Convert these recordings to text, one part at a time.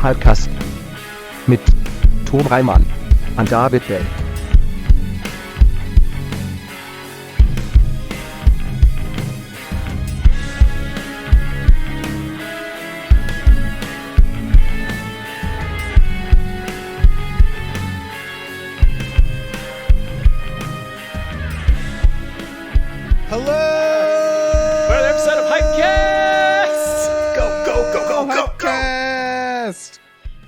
Hypecast mit Tom Reimann und David Bell.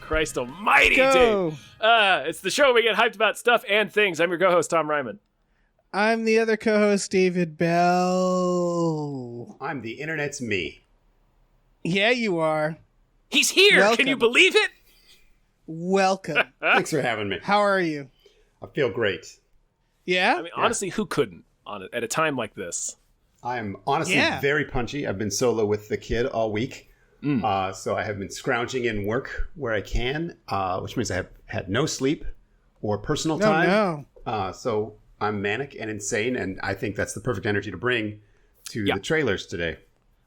Christ almighty, dude. It's the show where we get hyped about stuff and things. I'm your co-host, Tom Ryman. I'm the other co-host, David Bell. I'm the internet's me. Yeah, you are. He's here. Welcome. Can you believe it? Welcome. Thanks for having me. How are you? I feel great. Yeah? I mean, honestly, who couldn't on it at a time like this? I'm honestly very punchy. I've been solo with the kid all week. So I have been scrounging in work where I can, which means I have had no sleep or personal time. So I'm manic and insane, and I think that's the perfect energy to bring to the trailers today.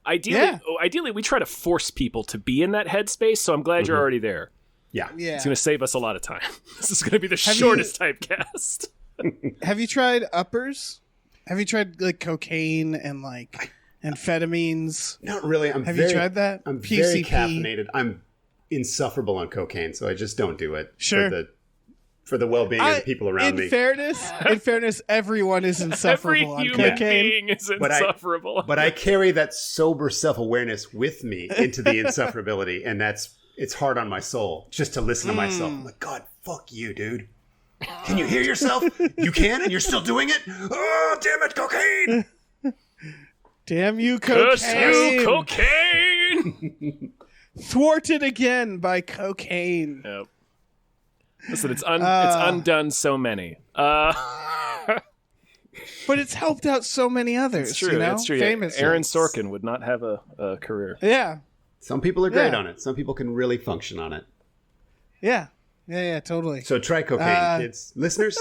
Ideally, we try to force people to be in that headspace, so I'm glad you're already there. Yeah. It's going to save us a lot of time. This is going to be the shortest typecast. Have you tried uppers? Have you tried like cocaine and like amphetamines? Not really. Have you tried that? I'm PCP? very caffeinated. I'm insufferable on cocaine, so I just don't do it. Sure. For the well-being of the people around me. In fairness, everyone is insufferable on cocaine. Every human being is insufferable. But I carry that sober self-awareness with me into the insufferability, and it's hard on my soul just to listen to myself. I'm like, God, fuck you, dude. Can you hear yourself? You can, and you're still doing it? Oh, damn it, cocaine! Damn you, cocaine! Curse you, cocaine! Thwarted again by cocaine. Yep. Listen, it's undone so many. But it's helped out so many others. It's true. You know? It's true. Famous Aaron ones. Sorkin would not have a career. Yeah. Some people are great on it. Some people can really function on it. Yeah, totally. So try cocaine, kids. Listeners?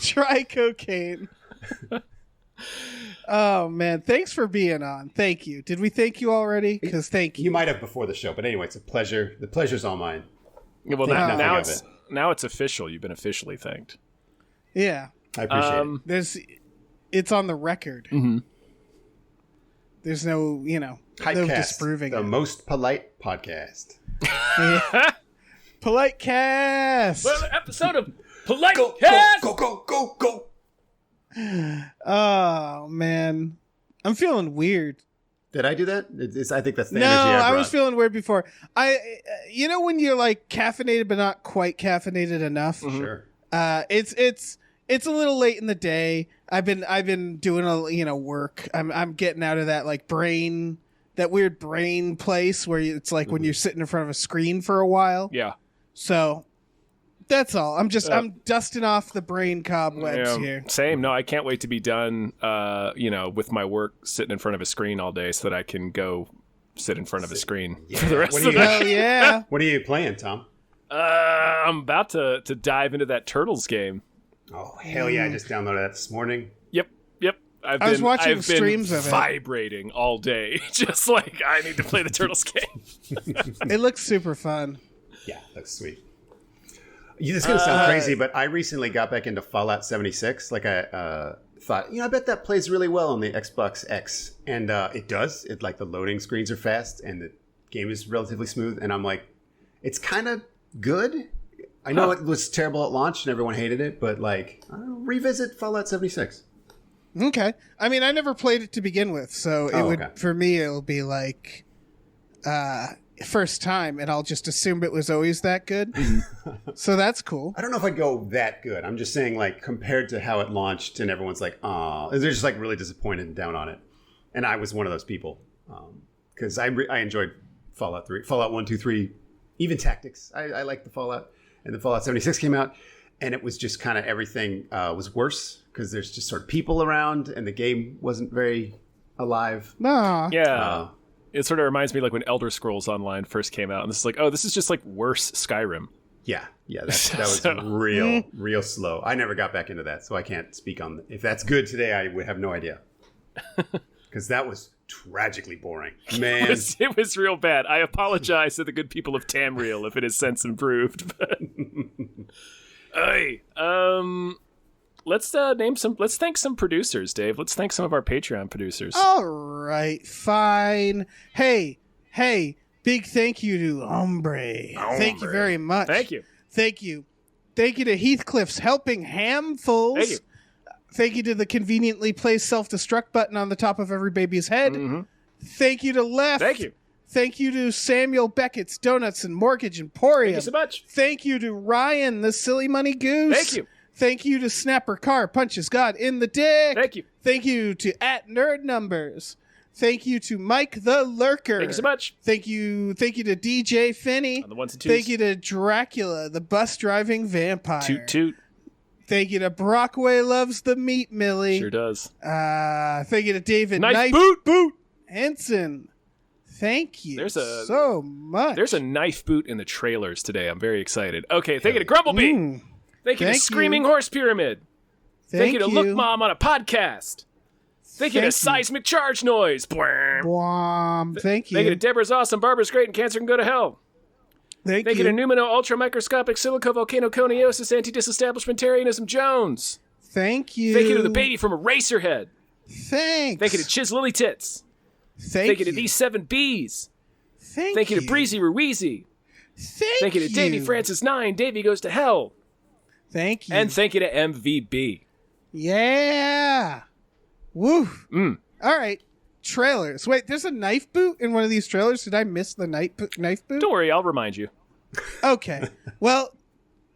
Try cocaine. Oh, man. Thanks for being on. Thank you. Did we thank you already? Because thank you. You might have before the show, but anyway, it's a pleasure. The pleasure's all mine. Well, now it's official. You've been officially thanked. Yeah. I appreciate it. It's on the record. Mm-hmm. There's no, Hypecast, no disproving the it. most polite podcast. Polite cast. Well, episode of Polite Go, Cast. go. Oh, man. I'm feeling weird. Did I do that? I think that's the No, energy I I brought. was feeling weird before. When you're like caffeinated but not quite caffeinated enough. Sure. It's a little late in the day. I've been doing work. I'm getting out of that like that weird brain place where it's like when you're sitting in front of a screen for a while. Yeah. So that's all. I'm dusting off the brain cobwebs here. Same. No, I can't wait to be done. With my work sitting in front of a screen all day, so that I can go sit in front of a screen for the rest of the day. Hell yeah! What are you playing, Tom? I'm about to dive into that Turtles game. Oh hell yeah! I just downloaded that this morning. Yep. I was watching streams of it. Vibrating all day, just like I need to play the Turtles game. It looks super fun. Yeah, looks sweet. This is going to sound crazy, but I recently got back into Fallout 76. Like I thought, I bet that plays really well on the Xbox X. And it does. It like the loading screens are fast and the game is relatively smooth. And I'm like, it's kind of good. I know it was terrible at launch and everyone hated it, but like, I don't know, revisit Fallout 76. Okay. I mean, I never played it to begin with, so for me, it'll be like first time, and I'll just assume it was always that good. So that's cool. I don't know if I'd go that good. I'm just saying, like, compared to how it launched, and everyone's like, "Aw," they're just like really disappointed and down on it. And I was one of those people because I enjoyed Fallout 3, Fallout 1, 2, 3, even Tactics. I liked the Fallout, and then Fallout 76 came out, and it was just kind of everything was worse because there's just sort of people around, and the game wasn't very alive. Nah. Yeah. It sort of reminds me like when Elder Scrolls Online first came out, and this is like, oh, this is just like worse Skyrim. Yeah, that was real slow. I never got back into that, so I can't speak on if that's good today. I would have no idea because that was tragically boring. Man, It was real bad. I apologize to the good people of Tamriel if it has since improved. But... Hey, let's thank some producers, Dave. Let's thank some of our Patreon producers. All right, fine. Hey, big thank you to Ombre. Thank you very much. Thank you. Thank you to Heathcliff's Helping Hamfuls. Thank you. Thank you to the conveniently placed self-destruct button on the top of every baby's head. Mm-hmm. Thank you to Left. Thank you. Thank you to Samuel Beckett's Donuts and Mortgage Emporium. Thank you so much. Thank you to Ryan, the Silly Money Goose. Thank you. Thank you to Snapper Carr, Punches God in the Dick. Thank you. Thank you to @NerdNumbers. Thank you to Mike the Lurker. Thank you so much. Thank you to DJ Finney. On the ones and twos. Thank you to Dracula, the bus driving vampire. Toot toot. Thank you to Brockway Loves the Meat Millie. Sure does. Thank you to David Knife Boot Henson. Thank you so much. There's a knife boot in the trailers today. I'm very excited. Okay, thank you to Grumblebee. Thank you to Screaming Horse Pyramid. Thank you to Look Mom on a Podcast. Thank you to Seismic Charge Noise. Bwom. Thank you. Thank you to Deborah's Awesome, Barbara's Great, and Cancer Can Go to Hell. Thank you to Numino Ultramicroscopic Silico-Volcano-Coniosis Anti-Disestablishmentarianism Jones. Thank you. Thank you to the baby from Eraserhead. Thanks. Thank you to Chiz Lily Tits. Thank you to these 7 Bs. Thank you to Breezy Ruizy. Thank you to Davy Francis 9. Davy Goes to Hell. Thank you. And thank you to MVB. Yeah. Woo. All right. Trailers. Wait, there's a knife boot in one of these trailers. Did I miss the knife boot? Don't worry, I'll remind you. Okay. Well,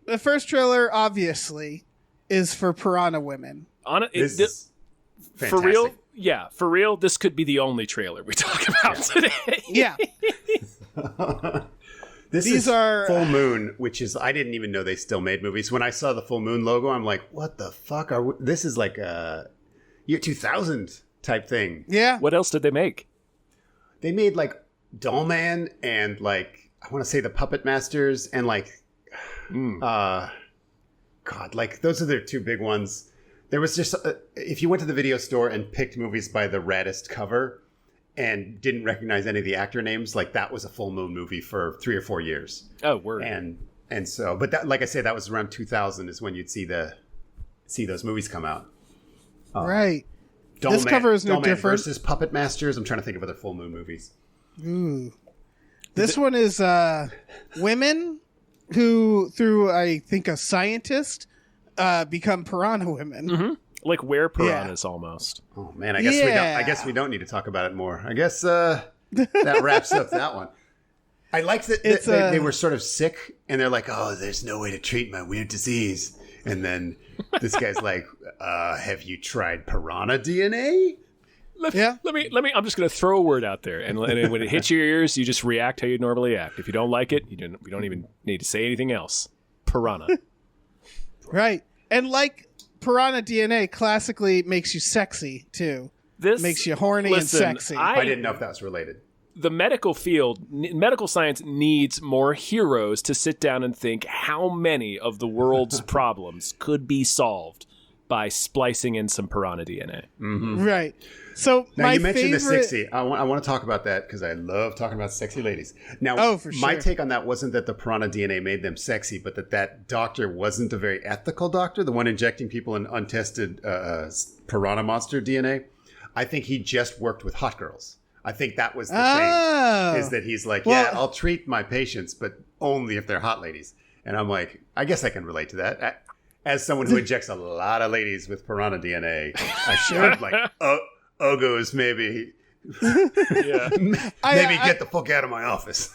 the first trailer, obviously, is for Piranha Women. For real? Yeah, for real, this could be the only trailer we talk about today. Yeah. These are Full Moon, which is, I didn't even know they still made movies. When I saw the Full Moon logo, I'm like, what the fuck are we? This is like a year 2000 type thing. Yeah. What else did they make? They made like Doll Man and like, I want to say the Puppet Masters and like, God, like those are their 2 big ones. There was just, if you went to the video store and picked movies by the raddest cover and didn't recognize any of the actor names, like that was a Full Moon movie for 3 or 4 years. Oh, word. And so, but that, like I say, that was around 2000 is when you'd see those movies come out. Right. This cover is no different. Versus Puppet Masters. I'm trying to think of other Full Moon movies. Ooh. This one is women who, through I think a scientist, become piranha women. Mm-hmm. Like were piranhas almost. Oh man, I guess we don't need to talk about it more. I guess that wraps up that one. I liked that they were sort of sick and they're like, oh, there's no way to treat my weird disease. And then this guy's like, have you tried piranha DNA? Let me. I'm just going to throw a word out there, and when it hits your ears, you just react how you normally act. If you don't like it, we don't even need to say anything else. Piranha. Right, and like piranha DNA, classically makes you sexy too. This makes you horny and sexy. I didn't know if that was related. The medical field, medical science needs more heroes to sit down and think how many of the world's problems could be solved by splicing in some piranha DNA. Mm-hmm. Right. So now you mentioned the sexy. I want to talk about that because I love talking about sexy ladies. Now, my take on that wasn't that the piranha DNA made them sexy, but that doctor wasn't a very ethical doctor, the one injecting people in untested piranha monster DNA. I think he just worked with hot girls. I think that was the thing, is that he's like, I'll treat my patients, but only if they're hot ladies. And I'm like, I guess I can relate to that. As someone who injects a lot of ladies with piranha DNA, I should like, Ogos, maybe. Yeah. Maybe get the fuck out of my office.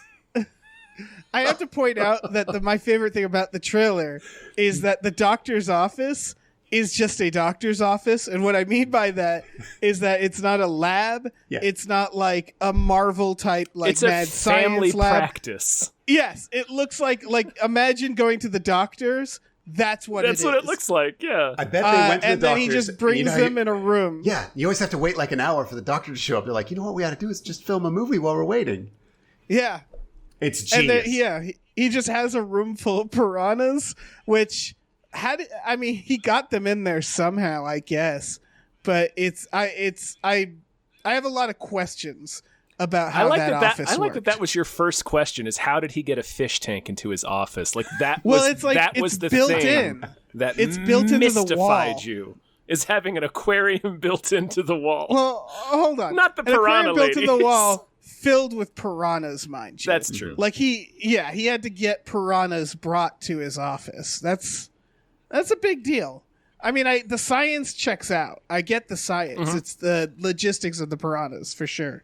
I have to point out that my favorite thing about the trailer is that the doctor's office is just a doctor's office. And what I mean by that is that it's not a lab. Yeah. It's not like a Marvel type, like it's mad family science lab. Practice. Yes. It looks like imagine going to the doctor's. That's what it looks like, yeah. I bet they went to the doctors. And then he just brings them in a room. Yeah, you always have to wait like an hour for the doctor to show up. They're like, you know what we ought to do is just film a movie while we're waiting. Yeah. It's genius. And then, he just has a room full of piranhas, which, he got them in there somehow, I guess. But I I have a lot of questions about how that office I like worked. that was your first question, is how did he get a fish tank into his office? Like that Well, was, it's like that it's was the built thing in. that It's built into the mystified wall. you, is having an aquarium built into the wall. Well, hold on. Not the An aquarium piranha built in the ladies. wall, filled with piranhas, mind you. That's true. Like he had to get piranhas brought to his office. That's a big deal. I mean, the science checks out. I get the science. Mm-hmm. It's the logistics of the piranhas for sure.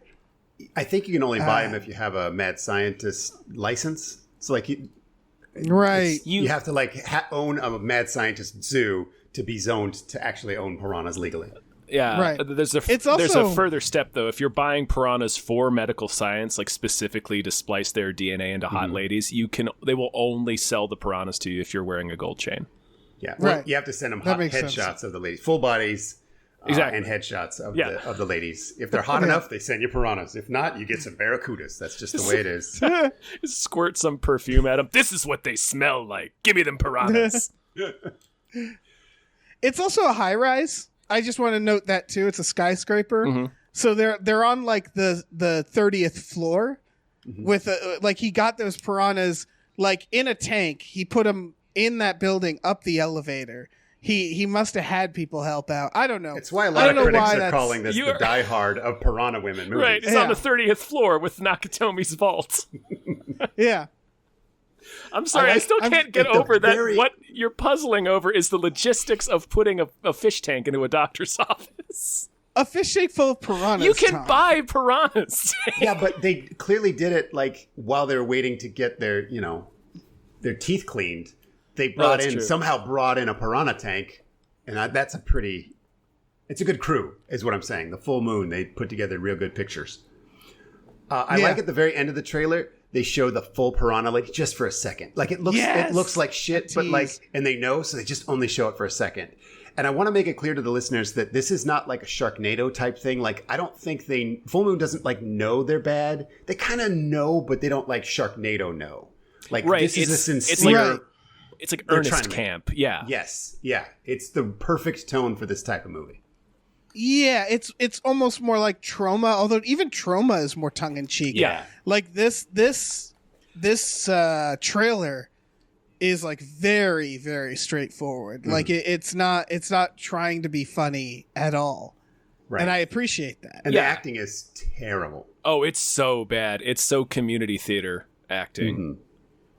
I think you can only buy them if you have a mad scientist license. So like Right. you have to like own a mad scientist zoo to be zoned to actually own piranhas legally. Yeah, Right. There's It's there's also- a further step though. If you're buying piranhas for medical science, like specifically to splice their DNA into hot ladies, they will only sell the piranhas to you if you're wearing a gold chain. Yeah, well, Right. you have to send them That hot makes sense. headshots of the ladies, full bodies, Exactly. and headshots of Yeah. the ladies. If they're hot enough, they send you piranhas. If not, you get some barracudas. That's just the way it is. Just squirt some perfume at them. This is what they smell like. Give me them piranhas. It's also a high rise. I just want to note that too. It's a skyscraper. Mm-hmm. So they're on like the 30th floor with like he got those piranhas like in a tank. He put them in that building up the elevator. He must have had people help out. I don't know. It's why a I lot don't of know critics why are that's- calling this You're- the Die Hard of Piranha Women movies. Right, it's Yeah. on the 30th floor with Nakatomi's vault. Yeah. I'm sorry, I still can't get at the over that. very- What you're puzzling over is the logistics of putting a fish tank into a doctor's office. A fish tank full of piranhas. You can Tom. buy piranhas. Yeah, but they clearly did it like while they were waiting to get their teeth cleaned. They that's true. somehow brought in a piranha tank, and that's it's a good crew, is what I'm saying. The full moon, they put together real good pictures. I Yeah. like at the very end of the trailer, they show the full piranha like just for a second. Like it Yes! looks like shit, but like, tease. and they know, so they just only show it for a second. And I want to make it clear to the listeners that this is not like a Sharknado type thing. Like, I don't think Full Moon doesn't like know they're bad. They kind of know, but they don't like Sharknado know. Like, Right, this is a it's sincere. Right. It's like They're trying Ernest to make- Camp. Yeah. Yes, yeah, it's the perfect tone for this type of movie. Yeah, it's almost more like Trauma, although even Trauma is more tongue in cheek. Yeah. Like this trailer is like very, very straightforward. Like it's not trying to be funny at all. Right. And I appreciate that. And Yeah. the acting is terrible. Oh, it's so bad. It's so community theater acting.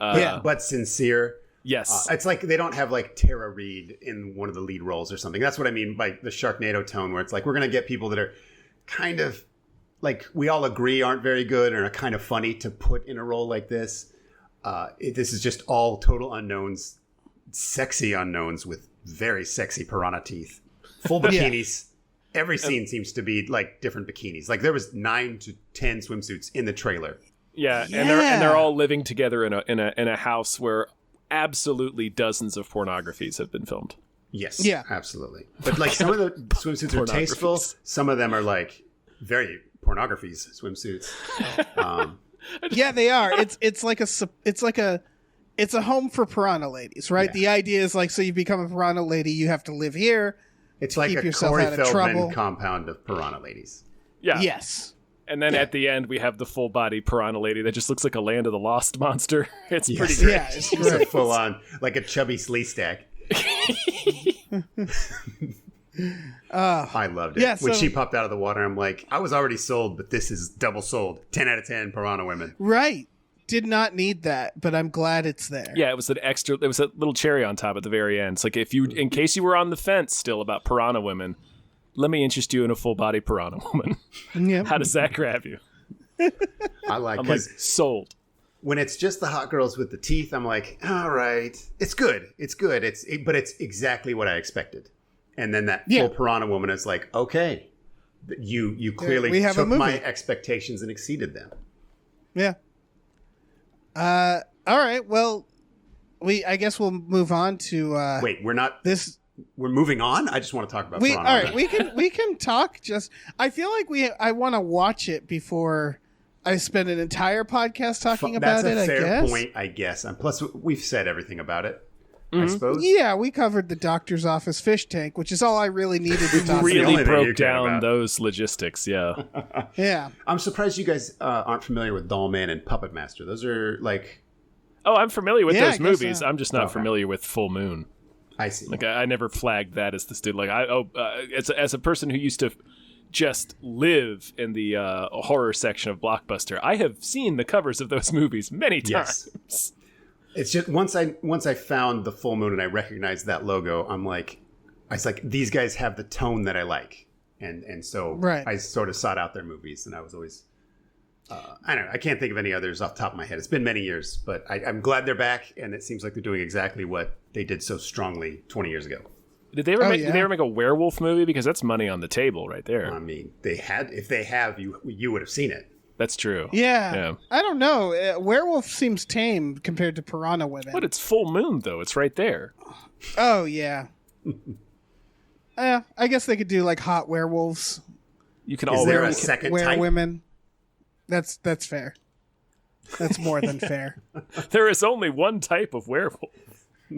Yeah. But sincere. Yes. It's like they don't have like Tara Reid in one of the lead roles or something. That's what I mean by the Sharknado tone, where it's like we're going to get people that are kind of like we all agree aren't very good and are kind of funny to put in a role like this. This is just all total unknowns, sexy unknowns with very sexy piranha teeth, full bikinis. Every scene seems to be like different bikinis. Like there was 9 to 10 swimsuits in the trailer. yeah. Yeah. And they're all living together in a house where absolutely dozens of pornographies have been filmed. Yes. Yeah. Absolutely. But like some of the swimsuits are tasteful. Some of them are like very pornographies swimsuits. Yeah, they are. It's like a home for piranha ladies, right? Yeah. The idea is like, so you become a piranha lady, you have to live here. It's like keep a yourself Corey out of Feldman trouble. compound of piranha ladies. Yeah. Yes. And then at the end, we have the full body piranha lady that just looks like a Land of the Lost monster. It's pretty great. Yeah, it's It's a great. full on, like a chubby slee stack. I loved it. yeah, When so- she popped out of the water, I'm like, I was already sold, but this is double sold. 10 out of 10 Piranha Women. Right. Did not need that, but I'm glad it's there. Yeah, it was a little cherry on top at the very end. It's like in case you were on the fence still about Piranha Women, let me interest you in a full body Piranha Woman. Yeah. How does that grab you? I'm like, I'm like, because sold. when it's just the hot girls with the teeth, I'm like, all right, it's good. It's good. But it's exactly what I expected. And then that Yeah. full Piranha Woman is like, okay, you clearly we have a took my movie. expectations and exceeded them. Yeah. All right. Well, I guess we'll move on to Wait, this. we're moving on? I just want to talk about All Piranha right. Women. We can talk. Just I feel like I want to watch it before I spend an entire podcast talking about That's it. a fair I guess. point, I guess. And plus, we've said everything about it. I suppose. Yeah, we covered the doctor's office fish tank, which is all I really needed to talk about. Really only thing you broke care down about. those logistics. Yeah. Yeah. I'm surprised you guys aren't familiar with Doll Man and Puppet Master. Those are like, Oh, I'm familiar with Yeah, those I guess movies. so. I'm just not Okay. familiar with Full Moon. I see. Like I never flagged that as the student. Like as a person who used to just live in the horror section of Blockbuster, I have seen the covers of those movies many Yes. times. It's just once I found the Full Moon and I recognized that logo, I was like, these guys have the tone that I like, and so Right. I sort of sought out their movies, and I was always, I don't know, I can't think of any others off the top of my head. It's been many years, but I'm glad they're back, and it seems like they're doing exactly what they did so strongly 20 years ago. Did they ever Oh, yeah. make a werewolf movie? Because that's money on the table right there. I mean, if they have, you would have seen it. That's true. Yeah. Yeah. I don't know. Werewolf seems tame compared to Piranha Women. But it's Full Moon though. It's right there. Oh, yeah. I guess they could do like hot werewolves. You can Is always there a second type? Women. That's fair. That's more than fair. There is only one type of werewolf,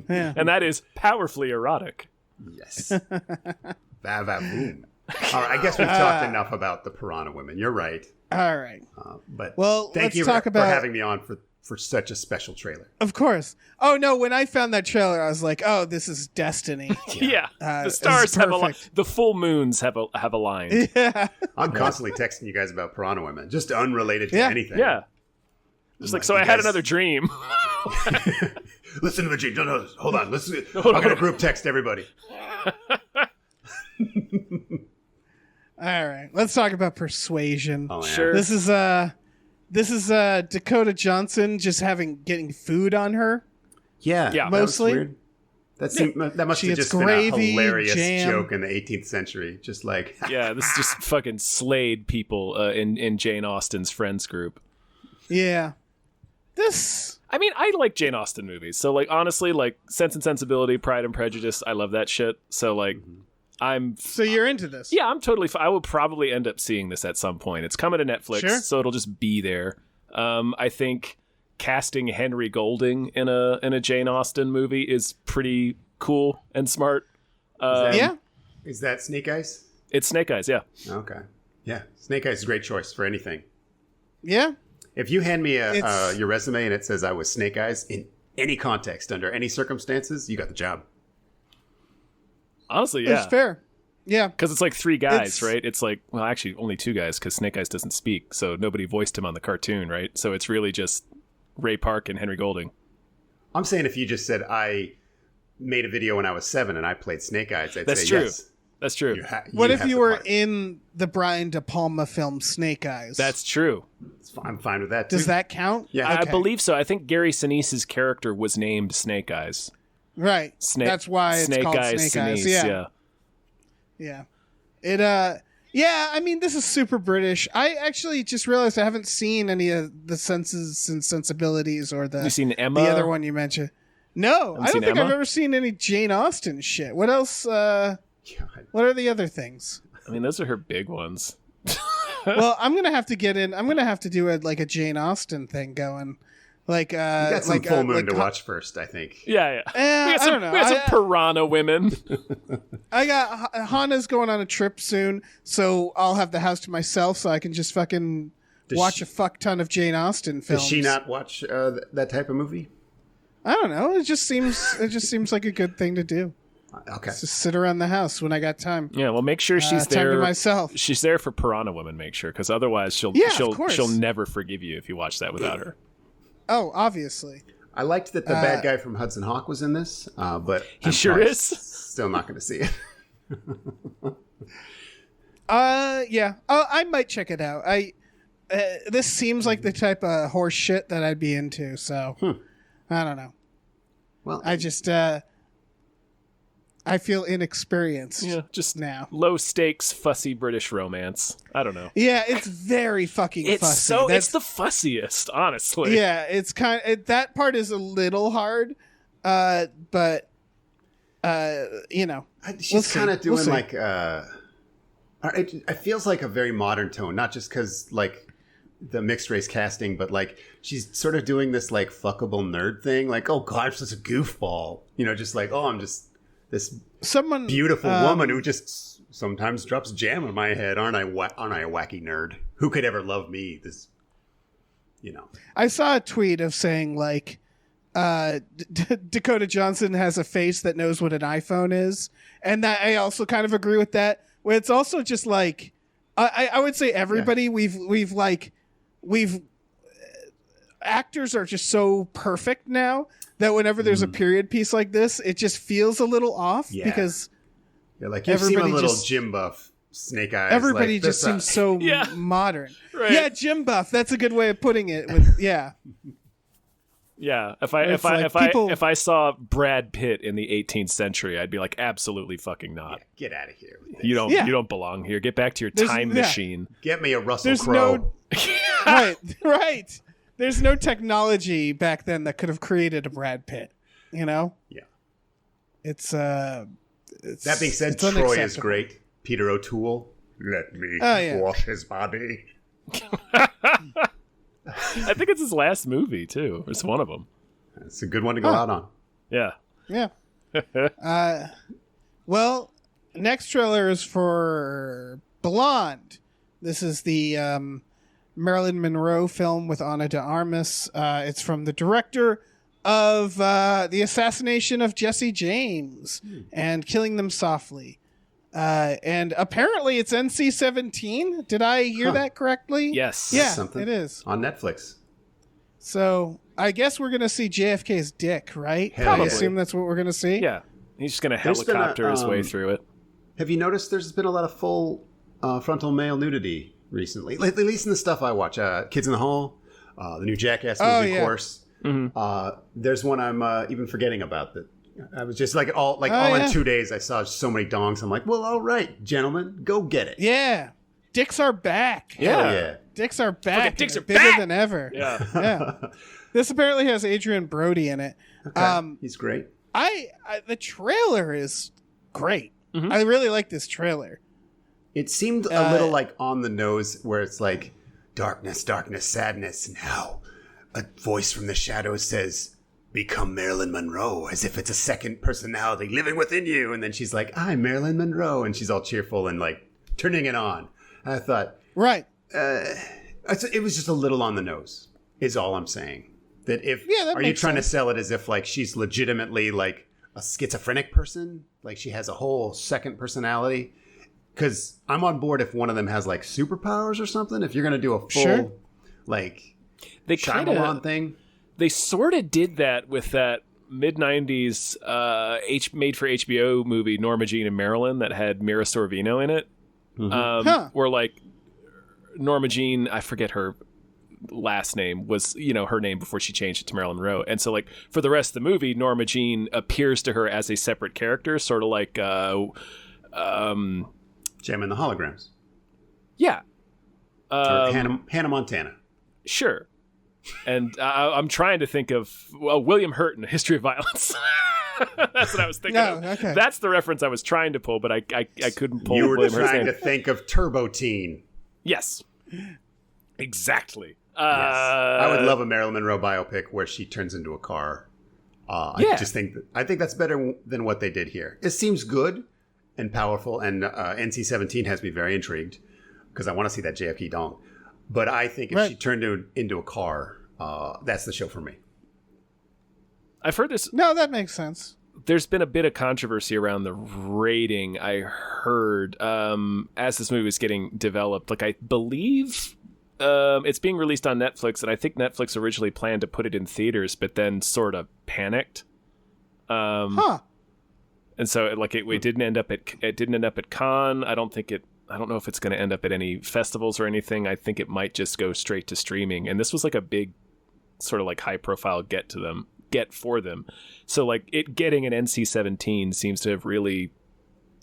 Yeah. and that is powerfully erotic. Yes. Boom. All right, I guess we've talked enough about the Piranha Women. You're right. All right. But Well, thank let's you talk for about- having me on for such a special trailer. Of course. Oh no! When I found that trailer, I was like, "Oh, this is destiny." Yeah, this the is stars have perfect. the full moons have aligned. Yeah. I'm constantly texting you guys about Piranha Women, just unrelated to Yeah. anything. Yeah. Just like, like, so you I had guys- another dream. Listen to the G. No, hold on. Listen. I'm Hold on. gonna group text everybody. All right. Let's talk about Persuasion. Oh, yeah. Sure. This is Dakota Johnson just getting food on her. Yeah. Yeah. that was Mostly. weird. That must She have gets just gravy, been a hilarious jam. joke in the 18th century. Just like, Yeah, this is just fucking slayed people in Jane Austen's friends group. Yeah. This. I mean, I like Jane Austen movies. So, like, honestly, like, Sense and Sensibility, Pride and Prejudice, I love that shit. So, like, So you're into this? yeah, I'm totally I will probably end up seeing this at some point. It's coming to Netflix, Sure. so it'll just be there. I think casting Henry Golding in a Jane Austen movie is pretty cool and smart. Yeah. is that Snake Eyes? It's Snake Eyes, yeah. Okay. Yeah, Snake Eyes is a great choice for anything. Yeah. If you hand me It's- your resume and it says I was Snake Eyes in any context, under any circumstances, you got the job. Honestly, yeah. It's fair. Yeah. Because it's like three guys, It's- right? It's like, well, actually, only two guys because Snake Eyes doesn't speak, so nobody voiced him on the cartoon, right? So it's really just Ray Park and Henry Golding. I'm saying if you just said I made a video when I was 7 and I played Snake Eyes, I'd That's say true. yes. That's true. What if have you the were part. in the Brian De Palma film Snake Eyes? That's true. I'm fine with that too. Does that count? Yeah. I Okay. believe so. I think Gary Sinise's character was named Snake Eyes. Right. That's why it's called Snake Eyes. Yeah. Yeah. It yeah, I mean this is super British. I actually just realized I haven't seen any of the Senses and Sensibilities or You seen Emma? the other one you mentioned. No, I don't seen think I've Emma? ever seen any Jane Austen shit. What else God. what are the other things? I mean, those are her big ones. Well, I'm going to have to get in. I'm going to have to do like a Jane Austen thing going. Like You got some like, full moon like, to watch first, I think. Yeah, yeah. I don't know. We got some Piranha Women. I got Hana's going on a trip soon, so I'll have the house to myself, so I can just fucking watch a fuck ton of Jane Austen films. Does she not watch that type of movie? I don't know. It just seems like a good thing to do. Okay. Just sit around the house when I got time. Yeah, well, make sure she's time to there. myself. She's there for Piranha Women. Make sure, because otherwise she'll Yeah, of course. she'll never forgive you if you watch that without her. Oh, obviously. I liked that the bad guy from Hudson Hawk was in this, but He sure probably is. Still not going to see it. Yeah. I might check it out. This seems like the type of horse shit that I'd be into, so I don't know. Well, I just I feel inexperienced. Yeah, just now. low stakes, fussy British romance. I don't know. Yeah, it's very fucking It's fussy. so That's- it's the fussiest, honestly. yeah, it's that part is a little hard, but you know, she's we'll see. kind of We'll doing see. like it feels like a very modern tone, not just because like the mixed race casting, but like she's sort of doing this like fuckable nerd thing, like, oh god, I'm such a goofball, you know, just like, oh, I'm just this beautiful woman who just sometimes drops jam on my head. Aren't I a wacky nerd? Who could ever love me? This, you know. I saw a tweet of saying like Dakota Johnson has a face that knows what an iPhone is, and that I also kind of agree with that. Where it's also just like I would say everybody we've actors are just so perfect now that whenever there's a period piece like this, it just feels a little off because like you seem a little gym buff, Snake Eyes. Everybody like, just seems so modern. Right. Yeah, gym buff. That's a good way of putting it. With, yeah. If I saw Brad Pitt in the 18th century, I'd be like, absolutely fucking not. Yeah, get out of here. You don't belong here. Get back to your time machine. Get me a Russell Crowe. Right. There's no technology back then that could have created a Brad Pitt. You know. Yeah. It's that being said, Troy is great. Peter O'Toole. Let me wash his body. I think it's his last movie too. It's one of them. It's a good one to go out on. Yeah. Well, next trailer is for Blonde. This is the Marilyn Monroe film with Ana de Armas. It's from the director of the assassination of Jesse James and Killing Them Softly. And apparently it's NC-17. Did I hear that correctly? Yes. Yeah, something it is. On Netflix. So I guess we're going to see JFK's dick, right? I assume that's what we're going to see? Yeah. He's just going to helicopter his way through it. Have you noticed there's been a lot of full frontal male nudity recently? At least in the stuff I watch. Kids in the Hall, the new Jackass movie, of course. Mm-hmm. There's one I'm even forgetting about that. I was just like all in 2 days I saw so many dongs. I'm like, well, all right, gentlemen, go get it. Yeah. Dicks are back. Yeah. Dicks are back. Dicks are bigger back than ever. Yeah. This apparently has Adrian Brody in it. Okay. He's great. The trailer is great. Mm-hmm. I really like this trailer. It seemed a little like on the nose, where it's like darkness, darkness, sadness. Now a voice from the shadows says, become Marilyn Monroe, as if it's a second personality living within you. And then she's like, I'm Marilyn Monroe. And she's all cheerful and like turning it on. And I thought, right. It was just a little on the nose, is all I'm saying. That are you trying to sell it as if like she's legitimately like a schizophrenic person? Like she has a whole second personality? Because I'm on board if one of them has like superpowers or something. If you're going to do a full like Shyamalan thing. They sort of did that with that mid-90s made for HBO movie Norma Jean and Marilyn that had Mira Sorvino in it. Mm-hmm. Where like Norma Jean, I forget her last name, was her name before she changed it to Marilyn Monroe. And so like for the rest of the movie, Norma Jean appears to her as a separate character, sort of like Gem and the Holograms. Yeah. Or Hannah Montana. Sure. And I'm trying to think of William Hurt in A History of Violence. That's what I was thinking of. Okay. That's the reference I was trying to pull, but I couldn't pull. You were William trying to think of Turbo Teen. Yes, exactly. Yes. I would love a Marilyn Monroe biopic where she turns into a car. I think that's better than what they did here. It seems good and powerful, and NC-17 has me very intrigued because I want to see that JFK dong. But I think if she turned into a car, that's the show for me. I've heard this. No, that makes sense. There's been a bit of controversy around the rating, I heard, as this movie was getting developed. Like, I believe it's being released on Netflix, and I think Netflix originally planned to put it in theaters, but then sort of panicked. And so, it didn't end up at Cannes. I don't know if it's going to end up at any festivals or anything. I think it might just go straight to streaming. And this was like a big sort of like high profile get for them. So like it getting an NC-17 seems to have really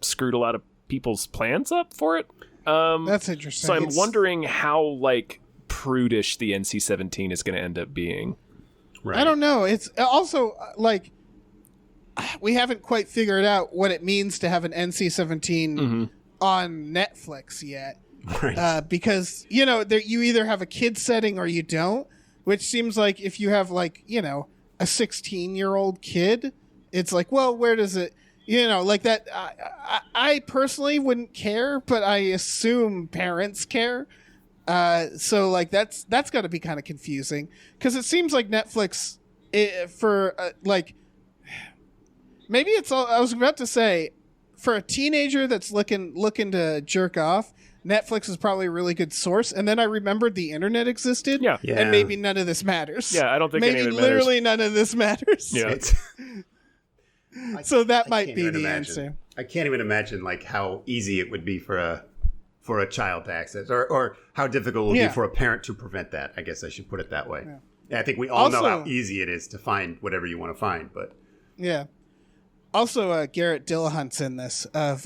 screwed a lot of people's plans up for it. That's interesting. So I'm wondering how like prudish the NC-17 is going to end up being. Right. I don't know. It's also like we haven't quite figured out what it means to have an NC-17 on Netflix yet. Right. because you either have a kid setting or you don't, which seems like if you have like a 16-year-old kid, it's like, well, where does it like that? I personally wouldn't care, but I assume parents care. So like that's got to be kind of confusing, because it seems like Netflix for like, maybe it's all, I was about to say, for a teenager that's looking to jerk off, Netflix is probably a really good source. And then I remembered the internet existed. Yeah. And maybe none of this matters. Yeah, I don't think maybe any of it matters. literally none of this matters. Yeah. So that I might can't be even the imagine. answer. I can't even imagine like how easy it would be for a child to access, or how difficult it would Yeah. be for a parent to prevent that. I guess I should put it that way. Yeah. Yeah, I think we all know Also- how easy it is to find whatever you want to find, but Yeah. Also, Garrett Dillahunt's in this, of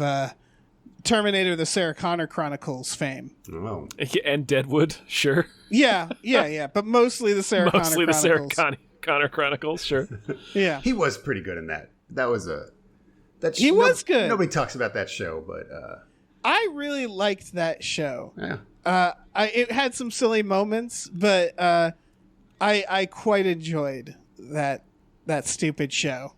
Terminator: The Sarah Connor Chronicles fame. oh, And Deadwood, sure. Yeah. But mostly the Sarah Mostly Connor the Sarah Chronicles. Connor Chronicles, sure. Yeah. he was pretty good in that. That was He was good. Nobody talks about that show, but I really liked that show. yeah. It had some silly moments, but I quite enjoyed that stupid show.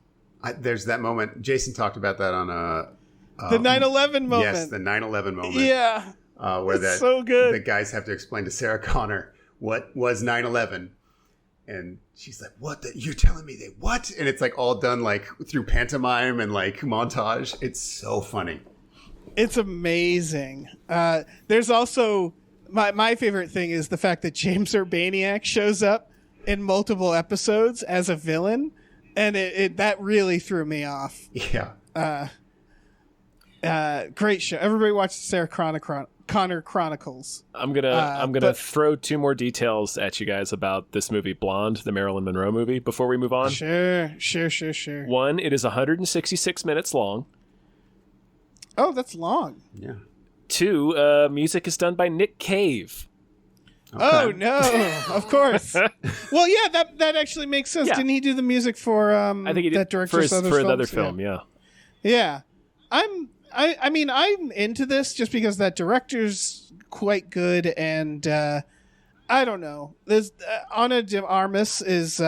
There's that moment. Jason talked about that on The 9/11 moment. Yes, the 9/11 moment. Yeah. Where It's so good. the guys have to explain to Sarah Connor what was 9/11, and she's like, "What? You're telling me they what?" And it's like all done like through pantomime and like montage. It's so funny. It's amazing. There's also my favorite thing is the fact that James Urbaniak shows up in multiple episodes as a villain, and it that really threw me off. Yeah. Great show. Everybody watch the Sarah Connor Chronicles. I'm gonna but- throw two more details at you guys about this movie, Blonde, the Marilyn Monroe movie, before we move on. Sure. One, it is 166 minutes long. Oh, that's long. Yeah. Two, music is done by Nick Cave. Oh no! Of course. Well, yeah, that actually makes sense. Yeah. Didn't he do the music for I think he did that director's other for films? another film. Yeah. Yeah. I mean, I'm into this just because that director's quite good, and I don't know. There's Ana de Armas is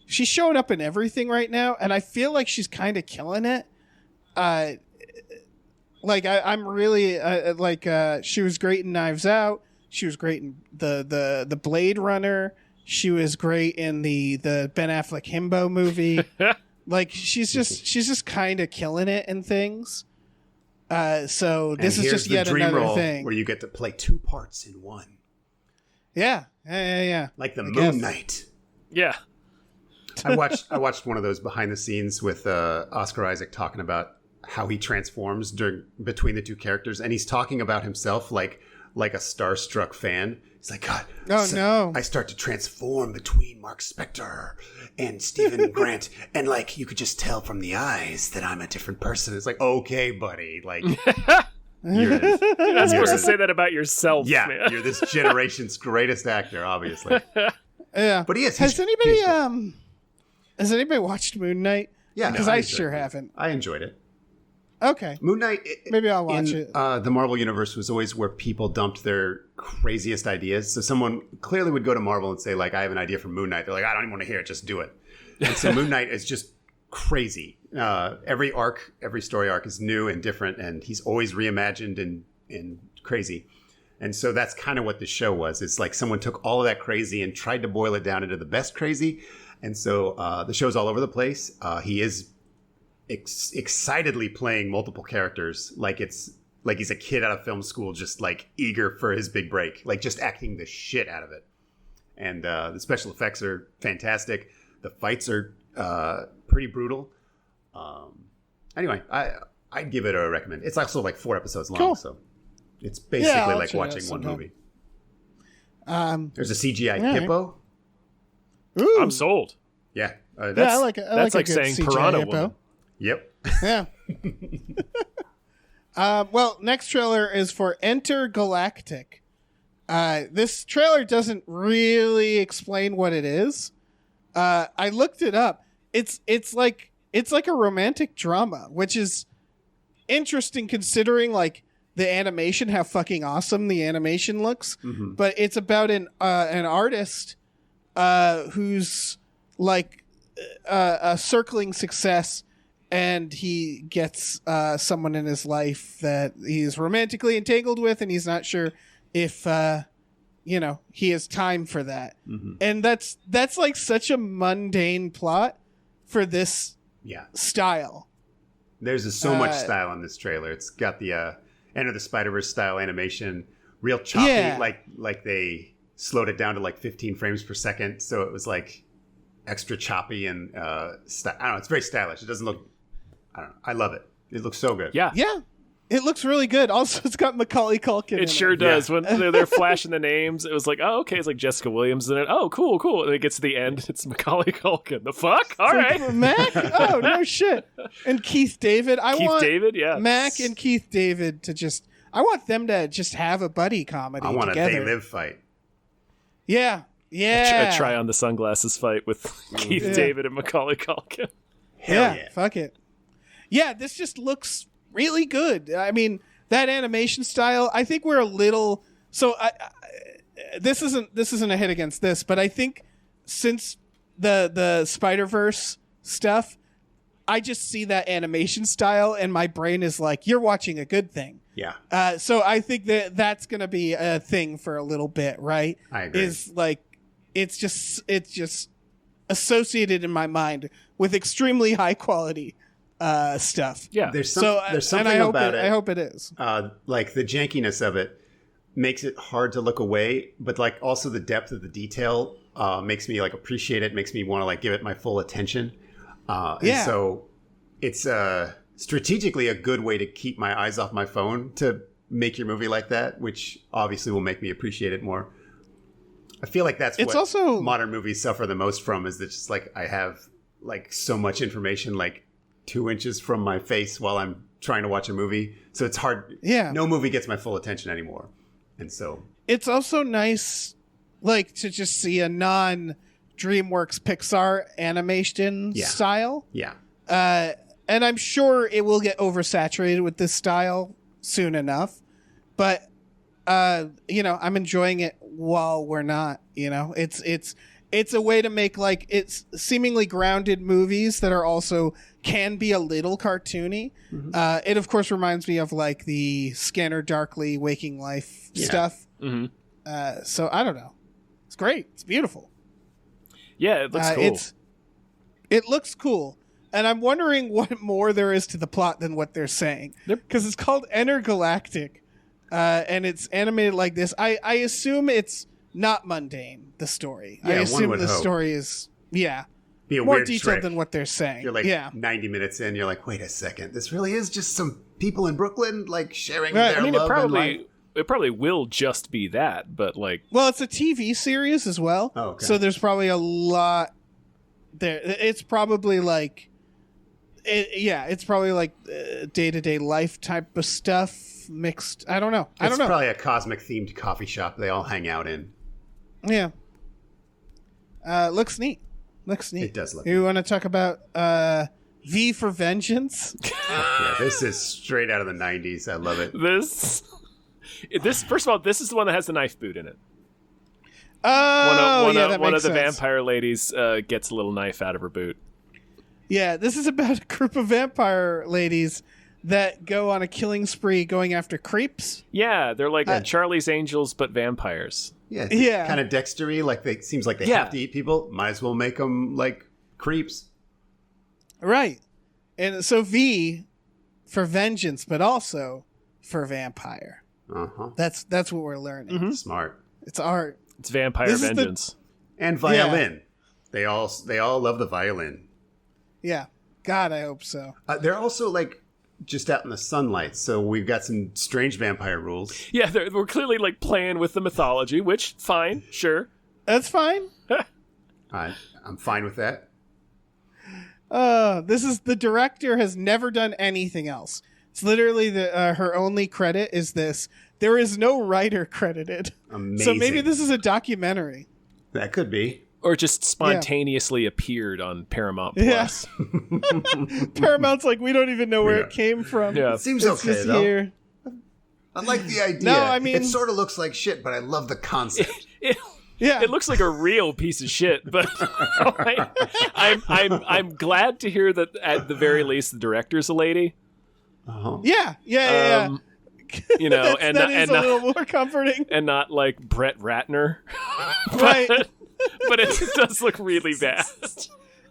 she's showing up in everything right now, and I feel like she's kind of killing it. I'm really she was great in Knives Out. She was great in the Blade Runner. She was great in the Ben Affleck Himbo movie. Like she's just kind of killing it in things. So this And is here's just the yet dream another role thing. where you get to play two parts in one, Yeah. like the I Moon guess. Knight. Yeah. I watched one of those behind the scenes with Oscar Isaac talking about how he transforms between the two characters, and he's talking about himself like a starstruck fan. He's like, God, Oh, no. I start to transform between Mark Spector and Stephen Grant, and like you could just tell from the eyes that I'm a different person. It's like, okay, buddy, like you're You're not supposed to say that about yourself, yeah, man. you're this generation's greatest actor, obviously. Yeah. But he is. Has anybody he's- has anybody watched Moon Knight? Yeah, Because no, I enjoyed sure it. haven't. I enjoyed it. Okay. Moon Knight. Maybe I'll watch it. The Marvel Universe was always where people dumped their craziest ideas. So someone clearly would go to Marvel and say, like, I have an idea for Moon Knight. They're like, I don't even want to hear it. Just do it. And so Moon Knight is just crazy. Every story arc is new and different, and he's always reimagined and crazy. And so that's kind of what the show was. It's like someone took all of that crazy and tried to boil it down into the best crazy. And so the show's all over the place. He is excitedly playing multiple characters like he's a kid out of film school, just like eager for his big break, like just acting the shit out of it. And the special effects are fantastic. The fights are pretty brutal. Anyway, I'd give it a recommend. It's also like 4 episodes long, Cool. so it's basically I'll like check it out watching one sometime. movie. There's a CGI right. hippo. Ooh. I'm sold. Yeah, Yeah, I like it. That's like a good saying CGI Piranha hippo. Woman. Yep. Yeah. Well, next trailer is for Entergalactic. This trailer doesn't really explain what it is. I looked it up. It's like a romantic drama, which is interesting considering like the animation, how fucking awesome the animation looks. But it's about an artist who's like a circling success, and he gets someone in his life that he's romantically entangled with, and he's not sure if he has time for that. And that's like such a mundane plot for this style. There's so much style in this trailer. It's got the Enter the Spider-Verse style animation, real choppy, like they slowed it down to like 15 frames per second, so it was like extra choppy and I don't know, it's very stylish. It doesn't look, I don't know, I love it. It looks so good. Yeah. It looks really good. Also, it's got Macaulay Culkin. It sure does. When they're flashing the names, it was like, oh, okay, it's like Jessica Williams in it. Oh, cool. And it gets to the end, it's Macaulay Culkin. The fuck? All right. Like, Mac? Oh, no shit. And Keith David. I want yeah. Mac and Keith David to just, I want them to just have a buddy comedy I want together. a They Live fight. Yeah. A try on the sunglasses fight with Keith David and Macaulay Culkin. Hell yeah. Fuck it. Yeah, this just looks really good. I mean, that animation style, I think we're a little, so this isn't a hit against this, but I think since the Spider-Verse stuff, I just see that animation style and my brain is like, you're watching a good thing. Yeah. So I think that's going to be a thing for a little bit, right? I agree. Is like, it's just associated in my mind with extremely high quality stuff. Yeah. There's something about it. I hope it is. Like the jankiness of it makes it hard to look away, but like also the depth of the detail makes me like appreciate it, makes me want to like give it my full attention. And so it's strategically a good way to keep my eyes off my phone to make your movie like that, which obviously will make me appreciate it more. I feel like that's what also modern movies suffer the most from, is that just like I have like so much information like 2 inches from my face while I'm trying to watch a movie. So it's hard. Yeah. No movie gets my full attention anymore. And so it's also nice like to just see a non-DreamWorks Pixar animation style. Yeah. And I'm sure it will get oversaturated with this style soon enough. But I'm enjoying it while we're not, it's a way to make like it's seemingly grounded movies that are also can be a little cartoony. It of course reminds me of like the Scanner Darkly Waking Life stuff. So I don't know. It's great. It's beautiful. Yeah, it looks cool. It looks cool. And I'm wondering what more there is to the plot than what they're saying. Because it's called Entergalactic. And it's animated like this. I assume it's not mundane, the story. Yeah, I assume the hope. story is, be a more weird detailed trick. than what they're saying. You're like 90 minutes in, you're like, wait a second, this really is just some people in Brooklyn like sharing their love and life. It probably will just be that, but like... Well, it's a TV series as well. Oh, okay. So there's probably a lot there. It's probably like... it's probably like day-to-day life type of stuff mixed. I don't know. It's probably a cosmic themed coffee shop they all hang out in. Yeah. Looks neat. It does look You want to talk about V for Vengeance? Yeah, this is straight out of the 90s. I love it. This first of all, this is the one that has the knife boot in it. Oh, that one makes of the sense. vampire ladies gets a little knife out of her boot. Yeah, this is about a group of vampire ladies that go on a killing spree going after creeps. Yeah, they're like Charlie's Angels, but vampires. Yeah. Kind of dextery. Like seems like they have to eat people. Might as well make them like creeps. Right. And so V for vengeance, but also for vampire. That's what we're learning. Smart. It's art. It's vampire vengeance. And violin. They all love the violin. Yeah. God, I hope so. They're also like just out in the sunlight, so we've got some strange vampire rules. Yeah, we're clearly like playing with the mythology, which fine, sure. That's fine. I'm fine with that. This is the director has never done anything else. It's literally her only credit is this. There is no writer credited. Amazing. So maybe this is a documentary. That could be. Or just spontaneously appeared on Paramount Plus. Paramount's like, we don't even know where it came from. Yeah. It seems It's okay just though. here. I like the idea. No, I mean- it sort of looks like shit, but I love the concept. Yeah. It looks like a real piece of shit, but I'm glad to hear that at the very least the director's a lady. Uh-huh. Yeah. You know, that is a little more comforting. and not like Brett Ratner. Right. But it does look really bad.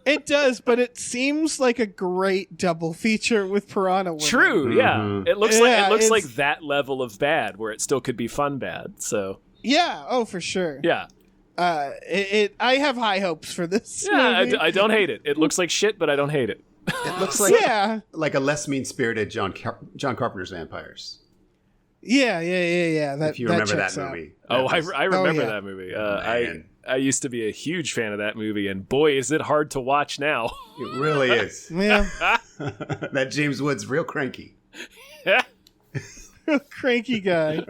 It does, but it seems like a great double feature with Piranha Women. True, yeah. Mhm. It looks Yeah, like it's- that level of bad where it still could be fun bad. So Yeah, for sure. yeah. I have high hopes for this Yeah, movie. I don't hate it. It looks like shit, but I don't hate it. It looks like Yeah. like a less mean-spirited John Carpenter's Vampires. Yeah. That, If you remember that checks out. movie. Oh, That was- I remember yeah. that movie. Man. I used to be a huge fan of that movie, and boy, is it hard to watch now. It really is. Yeah. That James Woods real cranky. Cranky guy.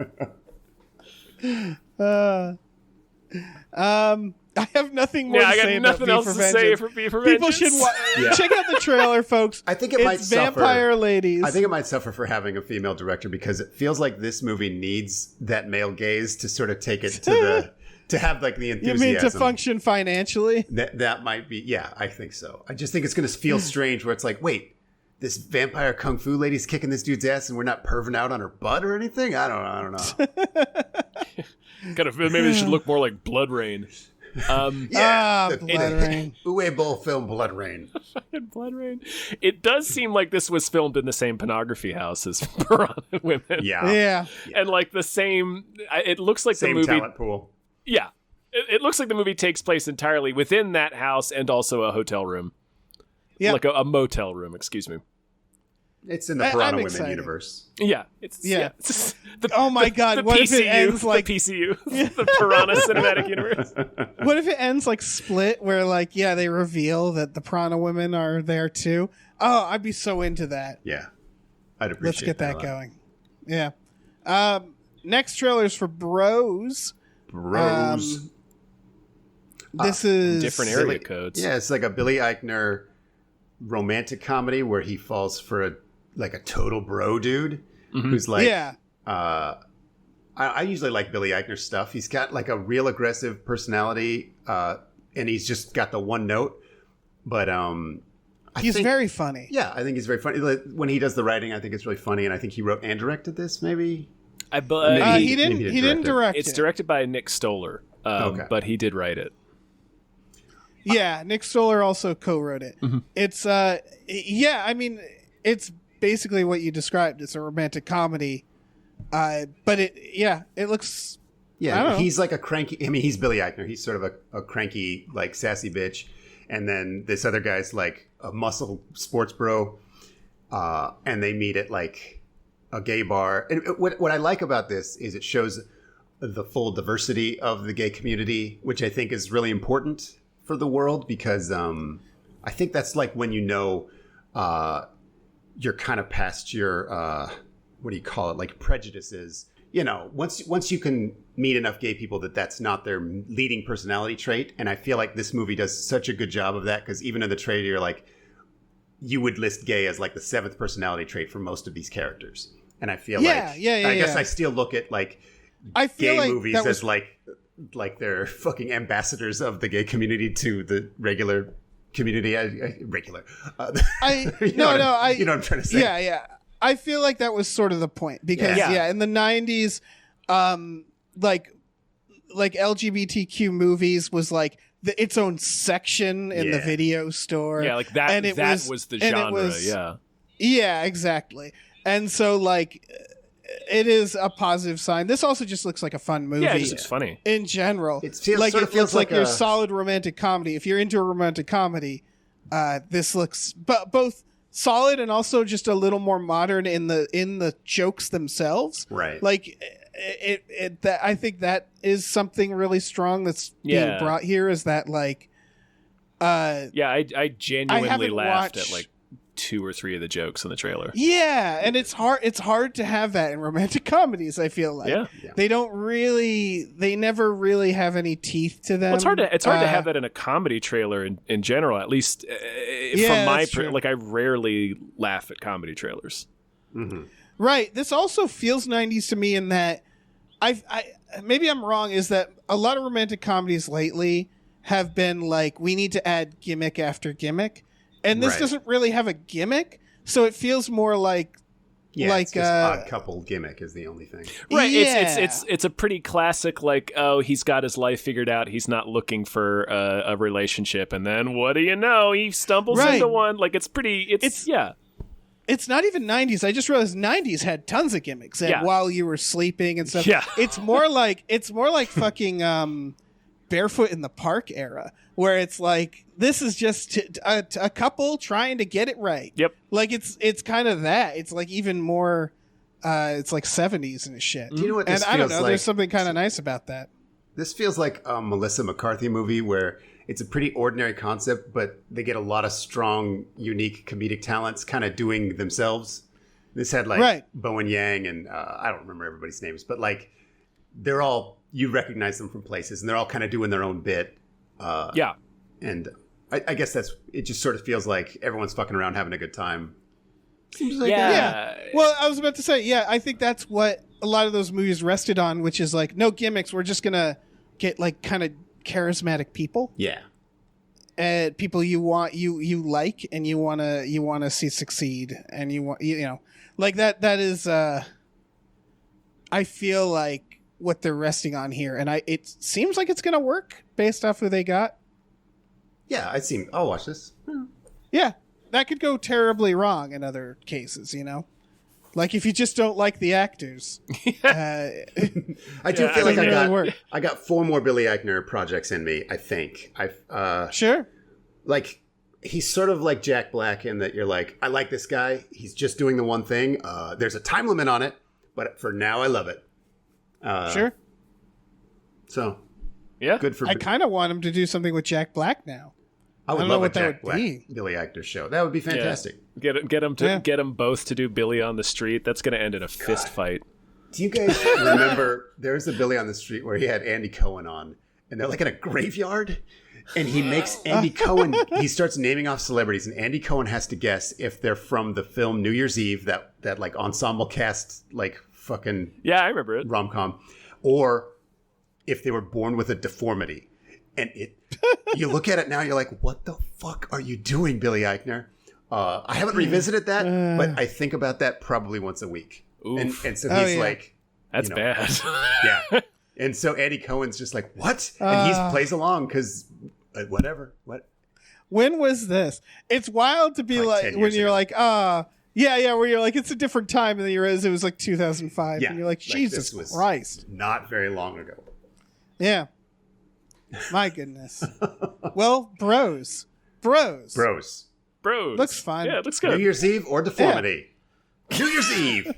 I have nothing more Yeah, to I got say nothing about else V to for say Vengeance. for B for People Vengeance. should check out the trailer, folks. I think it It's might suffer. vampire ladies. I think it might suffer for having a female director because it feels like this movie needs that male gaze to sort of take it to the to have like the you enthusiasm. mean to function financially? That might be, yeah, I think so. I just think it's going to feel strange where it's like, wait, this vampire kung fu lady's kicking this dude's ass and we're not perving out on her butt or anything? I don't know. Maybe they should look more like Blood Rain. Blood Rain. Uwe Boll film Blood Rain. Blood Rain. It does seem like this was filmed in the same pornography house as Piranha Women. Yeah. And like the same, it looks like Same the movie. talent pool. Yeah. It looks like the movie takes place entirely within that house and also a hotel room. Yeah. Like a motel room, excuse me. It's in the I'm Piranha Women excited. universe. Yeah. Yeah. It's Oh my God, the what PCU, if it ends like the PCU, the Piranha Cinematic Universe. what if it ends like Split where like they reveal that the Piranha Women are there too? Oh, I'd be so into that. Yeah. I'd appreciate Let's get that a lot. going. Yeah. Next trailer's for Bros. Bros. This is Different area codes. Yeah, it's like a Billy Eichner romantic comedy where he falls for a total bro dude who's like, Yeah. I usually like Billy Eichner stuff. He's got like a real aggressive personality, and he's just got the one note. But He's very funny. yeah, I think he's very funny. Like, when he does the writing, I think it's really funny, and I think he wrote and directed this. Maybe He He didn't direct it. direct It's it. directed by Nick Stoller, Okay. but he did write it. Yeah, Nick Stoller also co-wrote it. It's I mean, it's basically what you described. It's a romantic comedy. But it looks I don't know. he's like a cranky. I mean, he's Billy Eichner. He's sort of a cranky, like sassy bitch, and then this other guy's like a muscle sports bro, and they meet at like a gay bar. And what I like about this is it shows the full diversity of the gay community, which I think is really important for the world because I think that's like when you're kind of past your what do you call it, like prejudices. You know, once you can meet enough gay people that's not their leading personality trait, and I feel like this movie does such a good job of that because even in the trailer, you're like, you would list gay as like the 7th personality trait for most of these characters, and I feel I guess I still look at like I feel gay like movies that as was like they're fucking ambassadors of the gay community to the regular community. Regular. You know what I'm trying to say. Yeah. I feel like that was sort of the point because in the 90s like LGBTQ movies was like its own section in the video store. Yeah, like that. And That was the genre. Yeah, exactly. And so like it is a positive sign. This also just looks like a fun movie. Yeah, it just looks funny. In general. It sort of feels feels like like your a- solid romantic comedy. If you're into a romantic comedy, this looks both solid and also just a little more modern in the jokes themselves. Right. Like I think that is something really strong that's being brought here is that like I genuinely haven't laughed watched- at like 2 or 3 of the jokes in the trailer. Yeah, and it's hard to have that in romantic comedies, I feel like. Yeah. They never really have any teeth to them. Well, it's hard to have that in a comedy trailer in general, at least from my that's true. like I rarely laugh at comedy trailers. Mm-hmm. Right. This also feels 90s to me in that I maybe I'm wrong, is that a lot of romantic comedies lately have been like, we need to add gimmick after gimmick. And this doesn't really have a gimmick. So it feels more like, it's just Odd Couple gimmick is the only thing. Right. Yeah. It's a pretty classic, like, oh, he's got his life figured out. He's not looking for a relationship. And then what do you know? He stumbles into one. Like, it's not even 90s. I just realized 90s had tons of gimmicks. And while you were sleeping and stuff. Yeah. It's more like fucking Barefoot in the Park era, where it's like, this is just a couple trying to get it right. Yep. Like it's kind of that. It's like even more. It's like 70s and shit. Do you know what this and I don't feels know. like? There's something kind of nice about that. This feels like a Melissa McCarthy movie where it's a pretty ordinary concept, but they get a lot of strong, unique comedic talents kind of doing themselves. This had like Bowen Yang and I don't remember everybody's names, but like they're all, you recognize them from places and they're all kind of doing their own bit. And I guess it just sort of feels like everyone's fucking around having a good time. Seems like Well, I was about to say, I think that's what a lot of those movies rested on, which is like, no gimmicks. We're just going to get like kind of charismatic people. Yeah. People you like and you want to see succeed, and you know like that is I feel like what they're resting on here, and it seems like it's going to work based off who they got. Yeah, I'll watch this. Yeah, that could go terribly wrong in other cases, like if you just don't like the actors. I do feel like I got 4 more Billy Eichner projects in me. I think sure. Like he's sort of like Jack Black in that you're like, I like this guy. He's just doing the one thing. There's a time limit on it, but for now, I love it. Sure. So yeah, good for. I kind of want him to do something with Jack Black now. I would don't love know a what that Jack would be. Billy Eichner show. That would be fantastic. Yeah. Get them both to do Billy on the Street. That's going to end in a fist fight. Do you guys remember there's a Billy on the Street where he had Andy Cohen on, and they're like in a graveyard, and he makes Andy Cohen. He starts naming off celebrities, and Andy Cohen has to guess if they're from the film New Year's Eve, that like ensemble cast, like fucking I remember it, rom-com, or if they were born with a deformity. And you look at it now, you're like, what the fuck are you doing, Billy Eichner? I haven't revisited that, but I think about that probably once a week. And so he's like... That's bad. Yeah. And so Andy Cohen's just like, what? And he plays along because whatever. What? When was this? It's wild to be like, when you're like, where you're like, it's a different time than it was like 2005. Yeah. And you're like, Jesus Christ. Not very long ago. Yeah. My goodness. Well, bros. Looks fun. Yeah, it looks good. New Year's Eve or deformity. Yeah. New Year's Eve.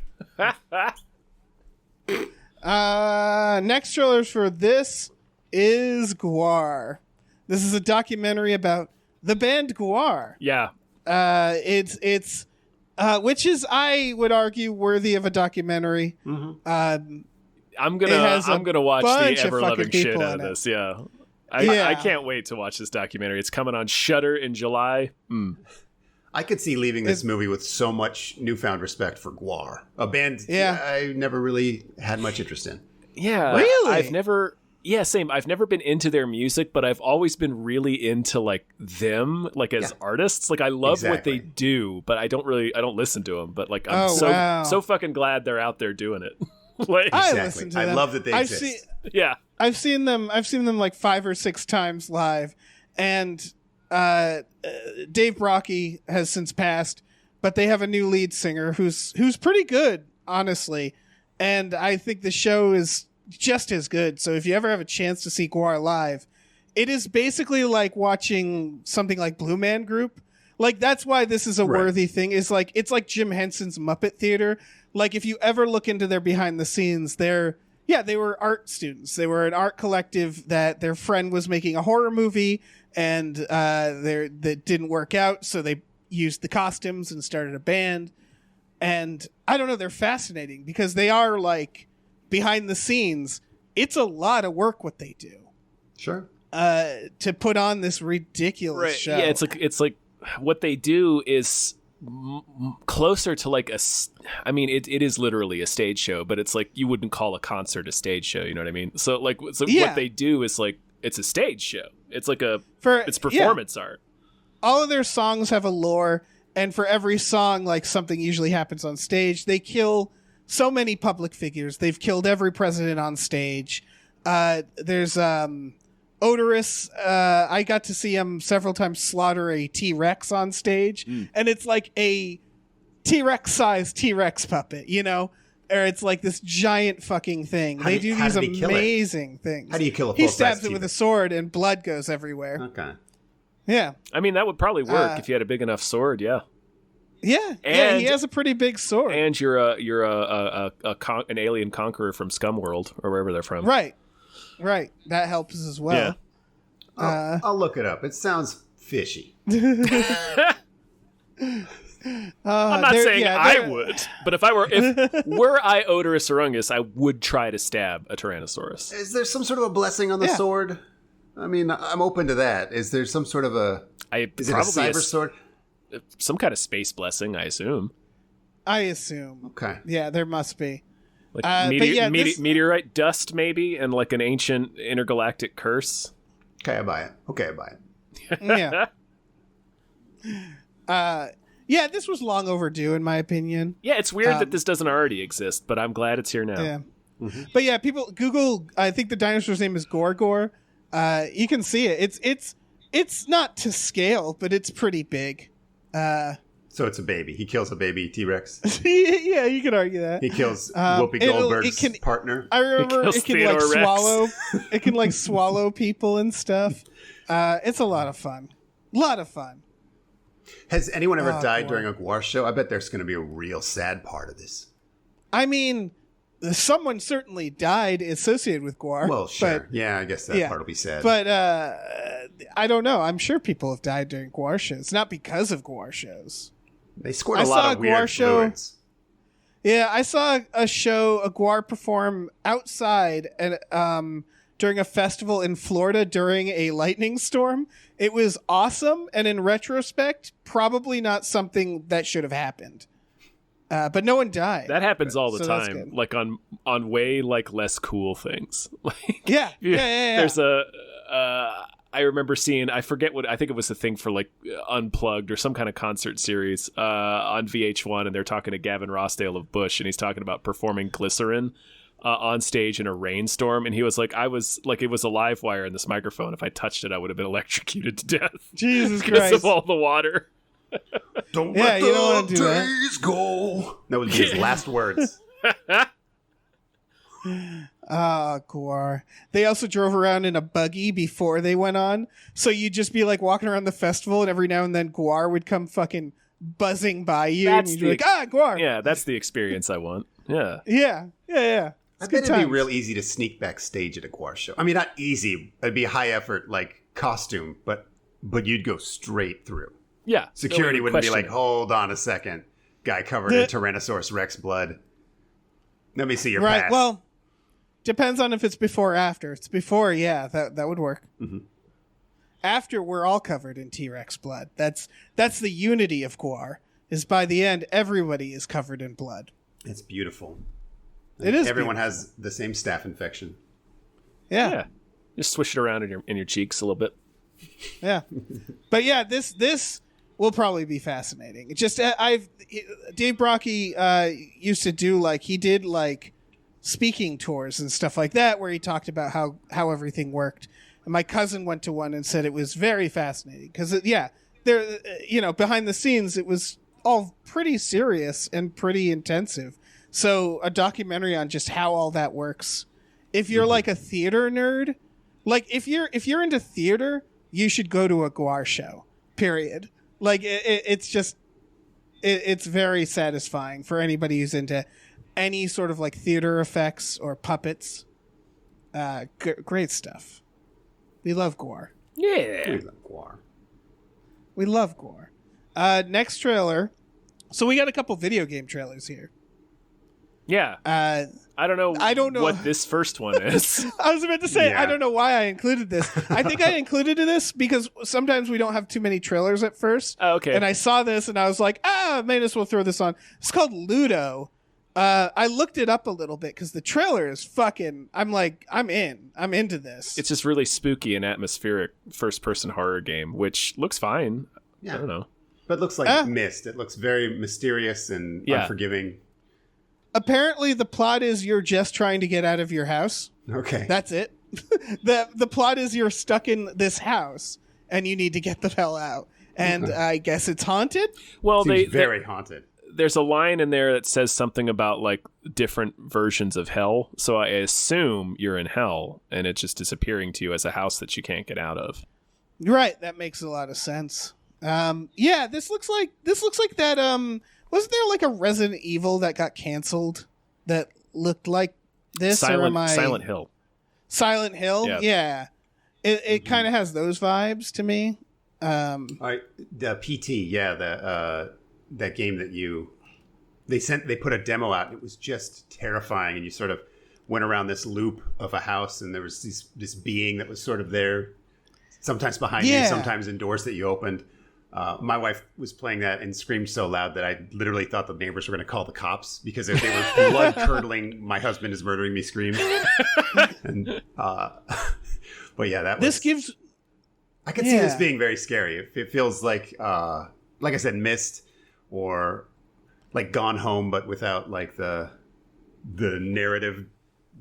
Next trailers for this is Gwar. This is a documentary about the band Gwar. Yeah. It's which is, I would argue, worthy of a documentary. Mm-hmm. I'm gonna watch the ever loving shit out of this. Yeah. I can't wait to watch this documentary. It's coming on Shudder in July. I could see leaving this movie with so much newfound respect for Gwar, a band I never really had much interest in. Yeah, really? Same. I've never been into their music, but I've always been really into like them, like as artists. Like I love what they do, but I don't listen to them. But like I'm so fucking glad they're out there doing it. Like, I listen to them. I love that they exist. I've seen them like 5 or 6 times live, and Dave Brocky has since passed, but they have a new lead singer who's pretty good, honestly, and I think the show is just as good. So if you ever have a chance to see Gwar live, it is basically like watching something like Blue Man Group. Like that's why this is a worthy thing. Is like it's like Jim Henson's Muppet Theater. Like if you ever look into their behind the scenes, they were art students. They were an art collective that their friend was making a horror movie, and that didn't work out, so they used the costumes and started a band. And I don't know, they're fascinating because they are like behind the scenes. It's a lot of work what they do. Sure. To put on this ridiculous show. Yeah, it's like what they do is closer to like I mean, it is literally a stage show, but it's like you wouldn't call a concert a stage show. You know what I mean? So what they do is like it's a stage show. It's like it's performance art. All of their songs have a lore, and for every song, like something usually happens on stage. They kill so many public figures. They've killed every president on stage. There's Odorous. I got to see him several times slaughter a T-Rex on stage, and it's like a T-Rex sized T-Rex puppet, you know, or it's like this giant fucking thing. They do these amazing things. How do you kill a He stabs it with a sword, and blood goes everywhere. Okay. Yeah. I mean, that would probably work if you had a big enough sword. Yeah. Yeah, he has a pretty big sword. And you're an alien conqueror from Scumworld or wherever they're from. Right. That helps as well. Yeah. I'll look it up. It sounds fishy. I'm not saying I would, but if were I Odorous Orungus, I would try to stab a Tyrannosaurus. Is there some sort of a blessing on the sword? I mean, I'm open to that. Is there some sort of is it a cyber sword? Some kind of space blessing, I assume. Okay. Yeah, there must be. Like meteorite dust, maybe, and like an ancient intergalactic curse. Okay, I buy it. Yeah. This was long overdue, in my opinion. Yeah, it's weird that this doesn't already exist, but I'm glad it's here now. Yeah. Mm-hmm. But yeah, people Google. I think the dinosaur's name is Gwar. You can see it. It's not to scale, but it's pretty big. So it's a baby. He kills a baby T-Rex. Yeah, you could argue that. He kills Whoopi Goldberg's partner. I remember it can like Rex. swallow. It can like swallow people and stuff. It's a lot of fun. Has anyone ever died during a Gwar show? I bet there's going to be a real sad part of this. I mean, someone certainly died associated with Gwar. Well, sure. I guess that part will be sad. But I don't know. I'm sure people have died during Gwar shows, not because of Gwar shows. They scored a lot of weird fluids. Yeah, I saw a Gwar perform outside during a festival in Florida during a lightning storm. It was awesome, and in retrospect, probably not something that should have happened. But no one died. That happens all the time, like on way like less cool things. Like yeah. There's I remember seeing, I think it was a thing for like Unplugged or some kind of concert series on VH1, and they're talking to Gavin Rossdale of Bush, and he's talking about performing Glycerin on stage in a rainstorm, and he was like, it was a live wire in this microphone. If I touched it, I would have been electrocuted to death. Jesus because Christ. of all the water. Don't let the days go. That would be his last words. Gwar. They also drove around in a buggy before they went on. So you'd just be like walking around the festival, and every now and then Gwar would come fucking buzzing by you. And you'd be like, Gwar. Yeah, that's the experience I want. Yeah. Yeah. I bet it'd be real easy to sneak backstage at a Gwar show. I mean, not easy. It'd be a high effort, like, costume, but you'd go straight through. Yeah. Security wouldn't be like, hold on a second. Guy covered in Tyrannosaurus Rex blood. Let me see your pass. Right, well, depends on if it's before or after. If it's before, that would work. Mm-hmm. After, we're all covered in T-Rex blood. That's the unity of Gwar, is by the end, everybody is covered in blood. It's beautiful. It is. Everyone has the same staph infection. Yeah. Just swish it around in your cheeks a little bit. Yeah. But yeah, this will probably be fascinating. It's just Dave Brockie used to do he did speaking tours and stuff like that, where he talked about how everything worked. And my cousin went to one and said it was very fascinating because there behind the scenes it was all pretty serious and pretty intensive. So a documentary on just how all that works. If you're like a theater nerd, like if you're into theater, you should go to a Gwar show. Period. Like it's very satisfying for anybody who's into any sort of like theater effects or puppets. Great stuff. We love Gwar. Yeah. We love Gwar. We love Gwar. Next trailer. So we got a couple video game trailers here. Yeah. I don't know what this first one is. I was about to say, Yeah. I don't know why I included this. I think I included this because sometimes we don't have too many trailers at first. Oh, okay. And I saw this and I was like, may as well throw this on. It's called Luto. I looked it up a little bit because the trailer is fucking, I'm into this. It's just really spooky and atmospheric first-person horror game, which looks fine. Yeah. I don't know. But it looks like Mist. It looks very mysterious and unforgiving. Apparently the plot is you're just trying to get out of your house. Okay. That's it. The plot is you're stuck in this house and you need to get the hell out. And I guess it's haunted. Well, Seems very haunted. There's a line in there that says something about like different versions of hell. So I assume you're in hell and it's just disappearing to you as a house that you can't get out of. Right. That makes a lot of sense. This looks like that. Wasn't there like a Resident Evil that got canceled that looked like this? Silent Hill. Silent Hill? Yeah. It kind of has those vibes to me. The PT, that game that they put a demo out. It was just terrifying, and you sort of went around this loop of a house, and there was this being that was sort of there, sometimes behind you, sometimes indoors that you opened. My wife was playing that and screamed so loud that I literally thought the neighbors were going to call the cops because they were blood curdling. My husband is murdering me scream. And but yeah, that this gives. I can see this being very scary. It feels like I said, Mist, or like Gone Home, but without like the narrative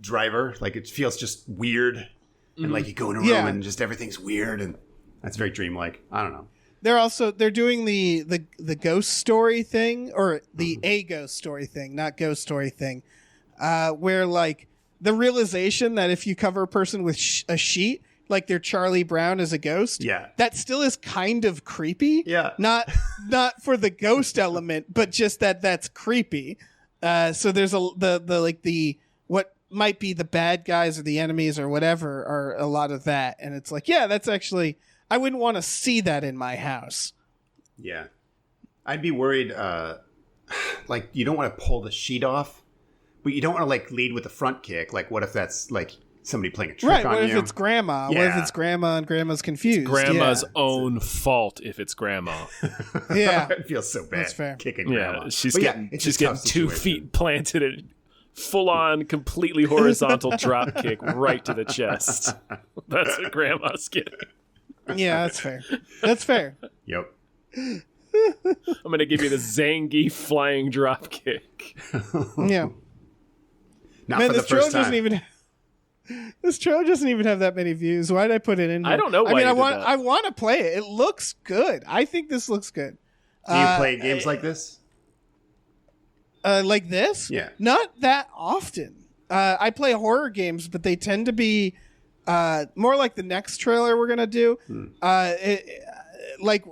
driver. Like it feels just weird, and like you go in a room and just everything's weird, and that's very dreamlike. I don't know. They're doing the ghost story thing, or the a ghost story thing, not ghost story thing, where like the realization that if you cover a person with a sheet, like they're Charlie Brown as a ghost, that still is kind of creepy. Yeah, not for the ghost element, but just that's creepy. So there's the what might be the bad guys or the enemies or whatever are a lot of that, and it's like that's actually. I wouldn't want to see that in my house. Yeah. I'd be worried, like, you don't want to pull the sheet off, but you don't want to, like, lead with a front kick. Like, what if that's, like, somebody playing a trick on you? Right, what if it's grandma? Yeah. What if it's grandma and grandma's confused? It's grandma's own fault if it's grandma. Yeah. It feels so bad. That's fair. Kicking grandma. Yeah, she's But getting it's a 2 tough feet planted and full-on, completely horizontal drop kick right to the chest. That's what grandma's getting. Yeah, that's fair. That's fair. Yep. I'm going to give you the Zangief flying drop kick. Yeah. Not Man, for the this trailer first time. doesn't even. This trailer doesn't even have that many views. Why did I put it in here? I don't know why. I you I want to play it. It looks good. I think this looks good. Do you play games like this? Like this? Yeah. Not that often. I play horror games, but they tend to be more like the next trailer we're gonna do. Like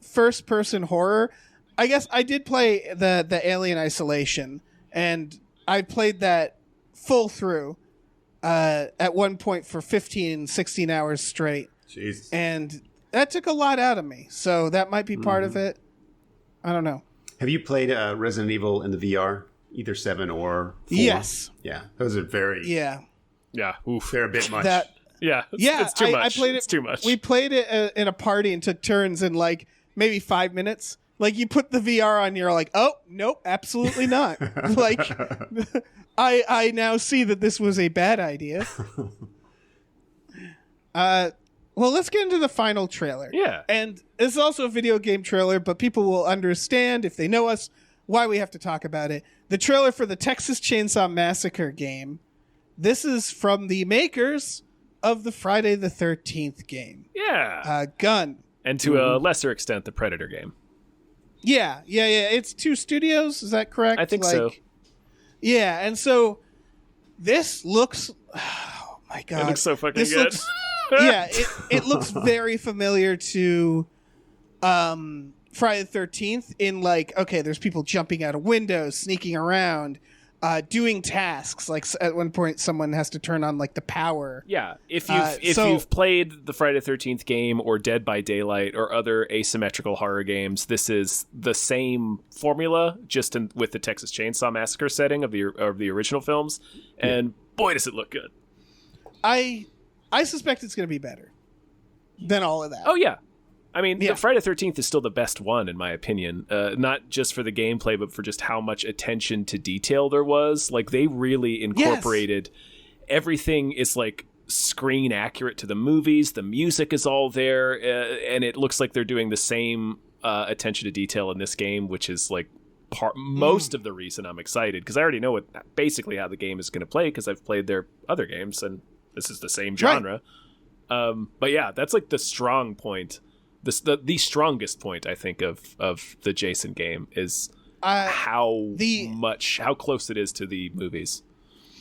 first person horror. I guess I did play the Alien Isolation, and I played that full through at one point for 15, 16 hours straight. Jeez. And that took a lot out of me. So that might be part of it. I don't know. Have you played Resident Evil in the VR? Either 7 or 4? Yes. Yeah. Those are very... Yeah. Yeah. Oof. They're a bit much. It's too much. I played it. It's too much. We played it in a party and took turns in like maybe 5 minutes. Like you put the VR on, you're like, oh nope, absolutely not. Like, I now see that this was a bad idea. Well, let's get into the final trailer. Yeah. And this is also a video game trailer, but people will understand if they know us why we have to talk about it. The trailer for the Texas Chainsaw Massacre game. This is from the makers of the Friday the 13th game. Yeah. Gun. And to a lesser extent, the Predator game. Yeah. It's 2 studios. Is that correct? I think so. Yeah, and so this looks... Oh, my God. It looks so fucking good. It looks very familiar to Friday the 13th in like, okay, there's people jumping out of windows, sneaking around. doing tasks. Like at one point, someone has to turn on like the power. Yeah, if you've played the Friday the 13th game or Dead by Daylight or other asymmetrical horror games, this is the same formula, just with the Texas Chainsaw Massacre setting of the original films, and boy, does it look good. I suspect it's going to be better than all of that. Oh yeah. I mean, the Friday the 13th is still the best one, in my opinion. Not just for the gameplay, but for just how much attention to detail there was. Like, they really incorporated everything is, like, screen accurate to the movies. The music is all there. And it looks like they're doing the same attention to detail in this game, which is, like, most of the reason I'm excited. Because I already know basically how the game is going to play, because I've played their other games, and this is the same genre. Right. But yeah, that's, like, the strong point. The strongest point, I think, of the Jason game is how close it is to the movies.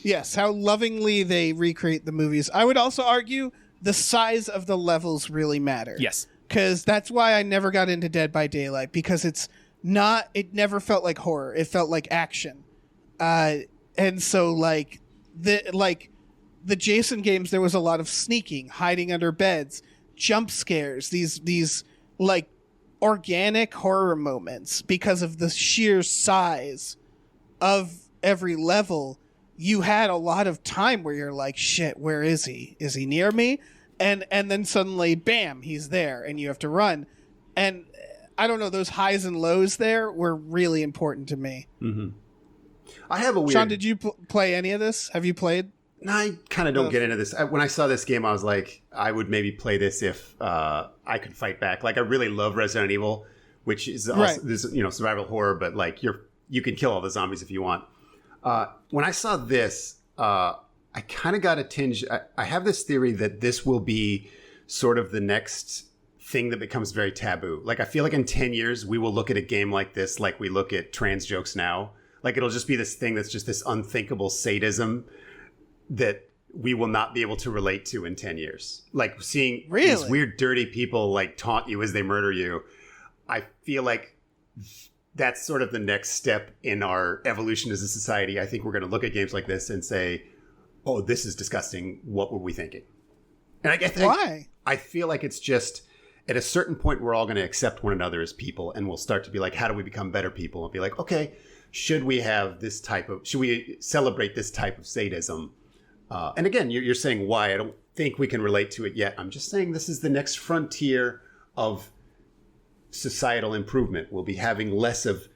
Yes, how lovingly they recreate the movies. I would also argue the size of the levels really matter. Yes. Because that's why I never got into Dead by Daylight, because it never felt like horror. It felt like action. And so the Jason games, there was a lot of sneaking, hiding under beds, jump scares, these like organic horror moments. Because of the sheer size of every level, you had a lot of time where you're like, shit, where is he? Is he near me? And then suddenly, bam, he's there, and you have to run. And I don't know, those highs and lows there were really important to me. Mm-hmm. I have a weird... Sean, did you play any of this? Have you played? No, I kind of don't get into this. When I saw this game, I was like, I would maybe play this if I could fight back. Like, I really love Resident Evil, which is also this, survival horror, but like you can kill all the zombies if you want. When I saw this, I kind of got a tinge. I have this theory that this will be sort of the next thing that becomes very taboo. Like, I feel like in 10 years, we will look at a game like this like we look at trans jokes now. Like, it'll just be this thing that's just this unthinkable sadism that we will not be able to relate to in 10 years. Like, seeing these weird, dirty people like taunt you as they murder you. I feel like that's sort of the next step in our evolution as a society. I think we're going to look at games like this and say, oh, this is disgusting. What were we thinking? And I guess why? I feel like it's just at a certain point, we're all going to accept one another as people, and we'll start to be like, how do we become better people? And be like, okay, should we celebrate this type of sadism? And again, you're saying why. I don't think we can relate to it yet. I'm just saying this is the next frontier of societal improvement. We'll be having less of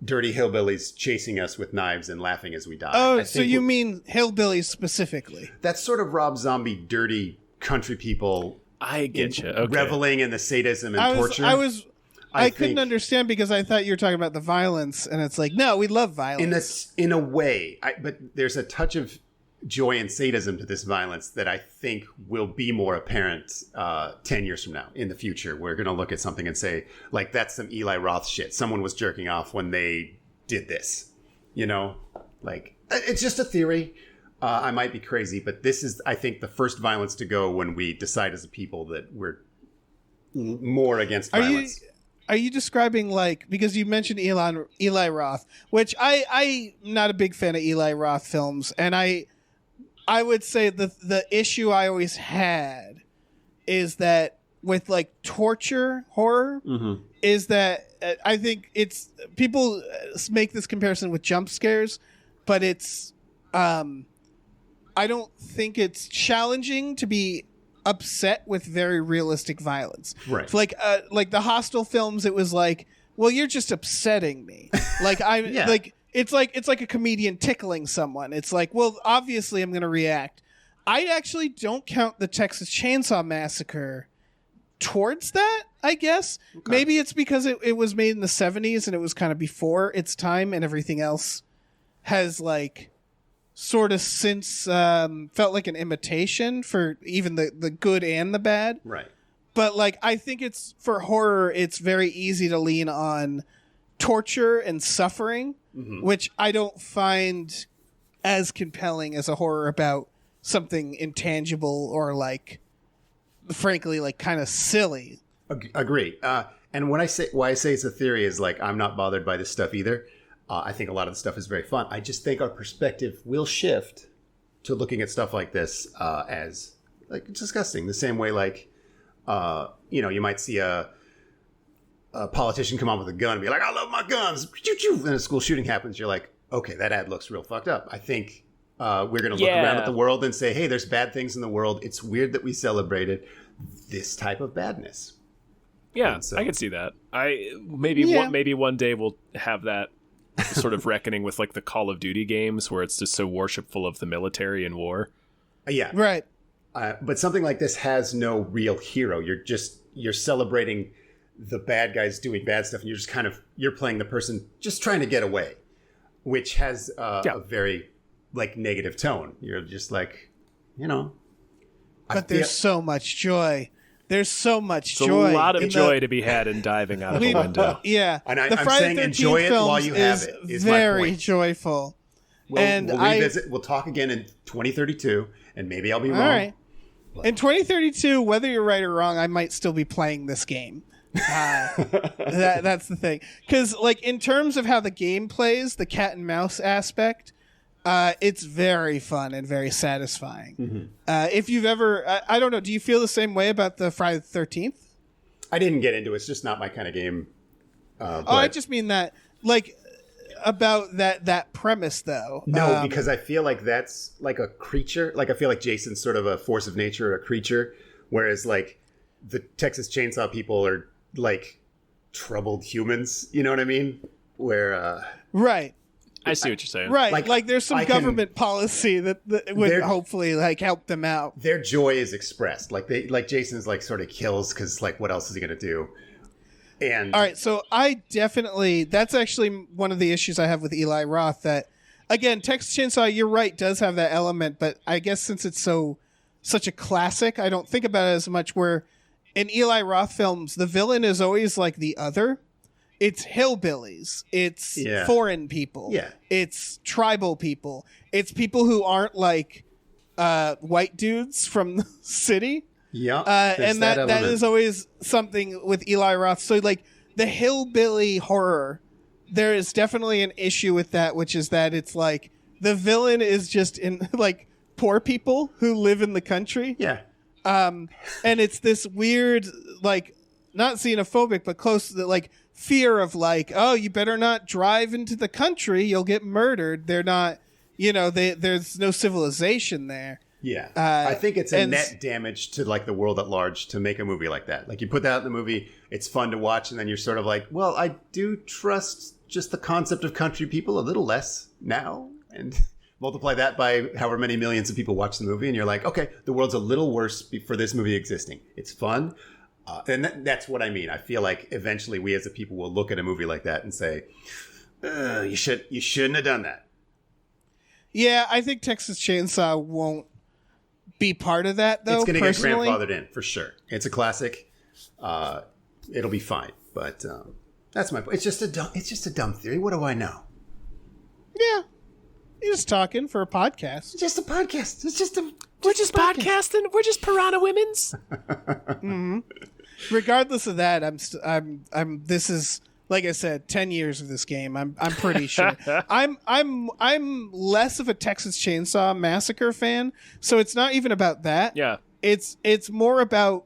dirty hillbillies chasing us with knives and laughing as we die. Oh, so you mean hillbillies specifically? That's sort of Rob Zombie, dirty country people. I get you. Okay. Reveling in the sadism and torture. I couldn't understand because I thought you were talking about the violence, and it's like, no, we love violence. In a way, but there's a touch of joy and sadism to this violence that I think will be more apparent 10 years from now. In the future, we're going to look at something and say, like, that's some Eli Roth shit. Someone was jerking off when they did this. Like, it's just a theory. I might be crazy, but this is, I think, the first violence to go when we decide as a people that we're more against violence. Are you describing, like, because you mentioned Eli Roth, which I'm not a big fan of Eli Roth films, and I would say the issue I always had is that with, like, torture horror, is that I think it's people make this comparison with jump scares, but it's I don't think it's challenging to be upset with very realistic violence. Right. So like the Hostel films, it was like, well, you're just upsetting me. Like like it's like a comedian tickling someone. It's like, well, obviously I'm going to react. I actually don't count the Texas Chainsaw Massacre towards that, I guess. Okay. Maybe it's because it was made in the 70s and it was kind of before its time, and everything else has, like, sort of since felt like an imitation for even the good and the bad. Right. But, like, I think it's, for horror, it's very easy to lean on torture and suffering, which I don't find as compelling as a horror about something intangible or, like, frankly, like, kind of silly. Agree. And why I say it's a theory is, like, I'm not bothered by this stuff either. I think a lot of the stuff is very fun. I just think our perspective will shift to looking at stuff like this as like disgusting. The same way, like, you might see a politician come on with a gun and be like, I love my guns. And a school shooting happens. You're like, okay, that ad looks real fucked up. I think we're going to look around at the world and say, hey, there's bad things in the world. It's weird that we celebrated this type of badness. Yeah, so, I can see that. Maybe one day we'll have that sort of reckoning with like the Call of Duty games where it's just so worshipful of the military and war. Yeah. Right. But something like this has no real hero. You're celebrating the bad guys doing bad stuff, and you're playing the person just trying to get away, which has a very like negative tone. You're just like, But there's so much joy. There's so much joy. A lot of joy to be had in diving out of a window. Yeah. And the I'm Friday saying 13th enjoy it while you have is it. Is very my point. Joyful. We'll revisit. We'll talk again in 2032, and maybe I'll be wrong. All right. In 2032, whether you're right or wrong, I might still be playing this game. That's the thing. Because, like, in terms of how the game plays, the cat and mouse aspect, it's very fun and very satisfying. Mm-hmm. If you've ever, I don't know, do you feel the same way about the Friday the 13th? I didn't get into it. It's just not my kind of game. I just mean that, like, about that premise, though. No, because I feel like that's like a creature. Like, I feel like Jason's sort of a force of nature, a creature, whereas, like, the Texas Chainsaw people are, like, troubled humans. You know what I mean? Where, right. I see what you're saying. Right, like there's some government policy that would hopefully like help them out. Their joy is expressed. Like Jason's like sort of kills because like what else is he gonna do? And all right, so that's actually one of the issues I have with Eli Roth. That again, Texas Chainsaw, you're right, does have that element, but I guess since it's such a classic, I don't think about it as much. Where in Eli Roth films, the villain is always like the other. It's hillbillies. It's foreign people. Yeah. It's tribal people. It's people who aren't like white dudes from the city. Yeah. And that is always something with Eli Roth. So like the hillbilly horror, there is definitely an issue with that, which is that it's like the villain is just in like poor people who live in the country. Yeah. And it's this weird, like, not xenophobic, but close to the like fear of like, oh, you better not drive into the country, you'll get murdered. They're not, there's no civilization there. Yeah. I think it's a net damage to like the world at large to make a movie like that. Like you put that in the movie, it's fun to watch, and then you're sort of like, well, I do trust just the concept of country people a little less now, and multiply that by however many millions of people watch the movie, and you're like, okay, the world's a little worse for this movie existing. It's fun. And that's what I mean. I feel like eventually we as a people will look at a movie like that and say, you shouldn't have done that. Yeah, I think Texas Chainsaw won't be part of that, though. It's going to get grandfathered in, for sure. It's a classic. It'll be fine. But that's my point. It's just a dumb theory. What do I know? Yeah. You're just talking for a podcast. It's just a podcast. We're just podcasting. We're just Piranha Women's. Mm-hmm. Regardless of that, I'm. This is, like I said, 10 years of this game. I'm pretty sure. I'm less of a Texas Chainsaw Massacre fan, so it's not even about that. Yeah. It's more about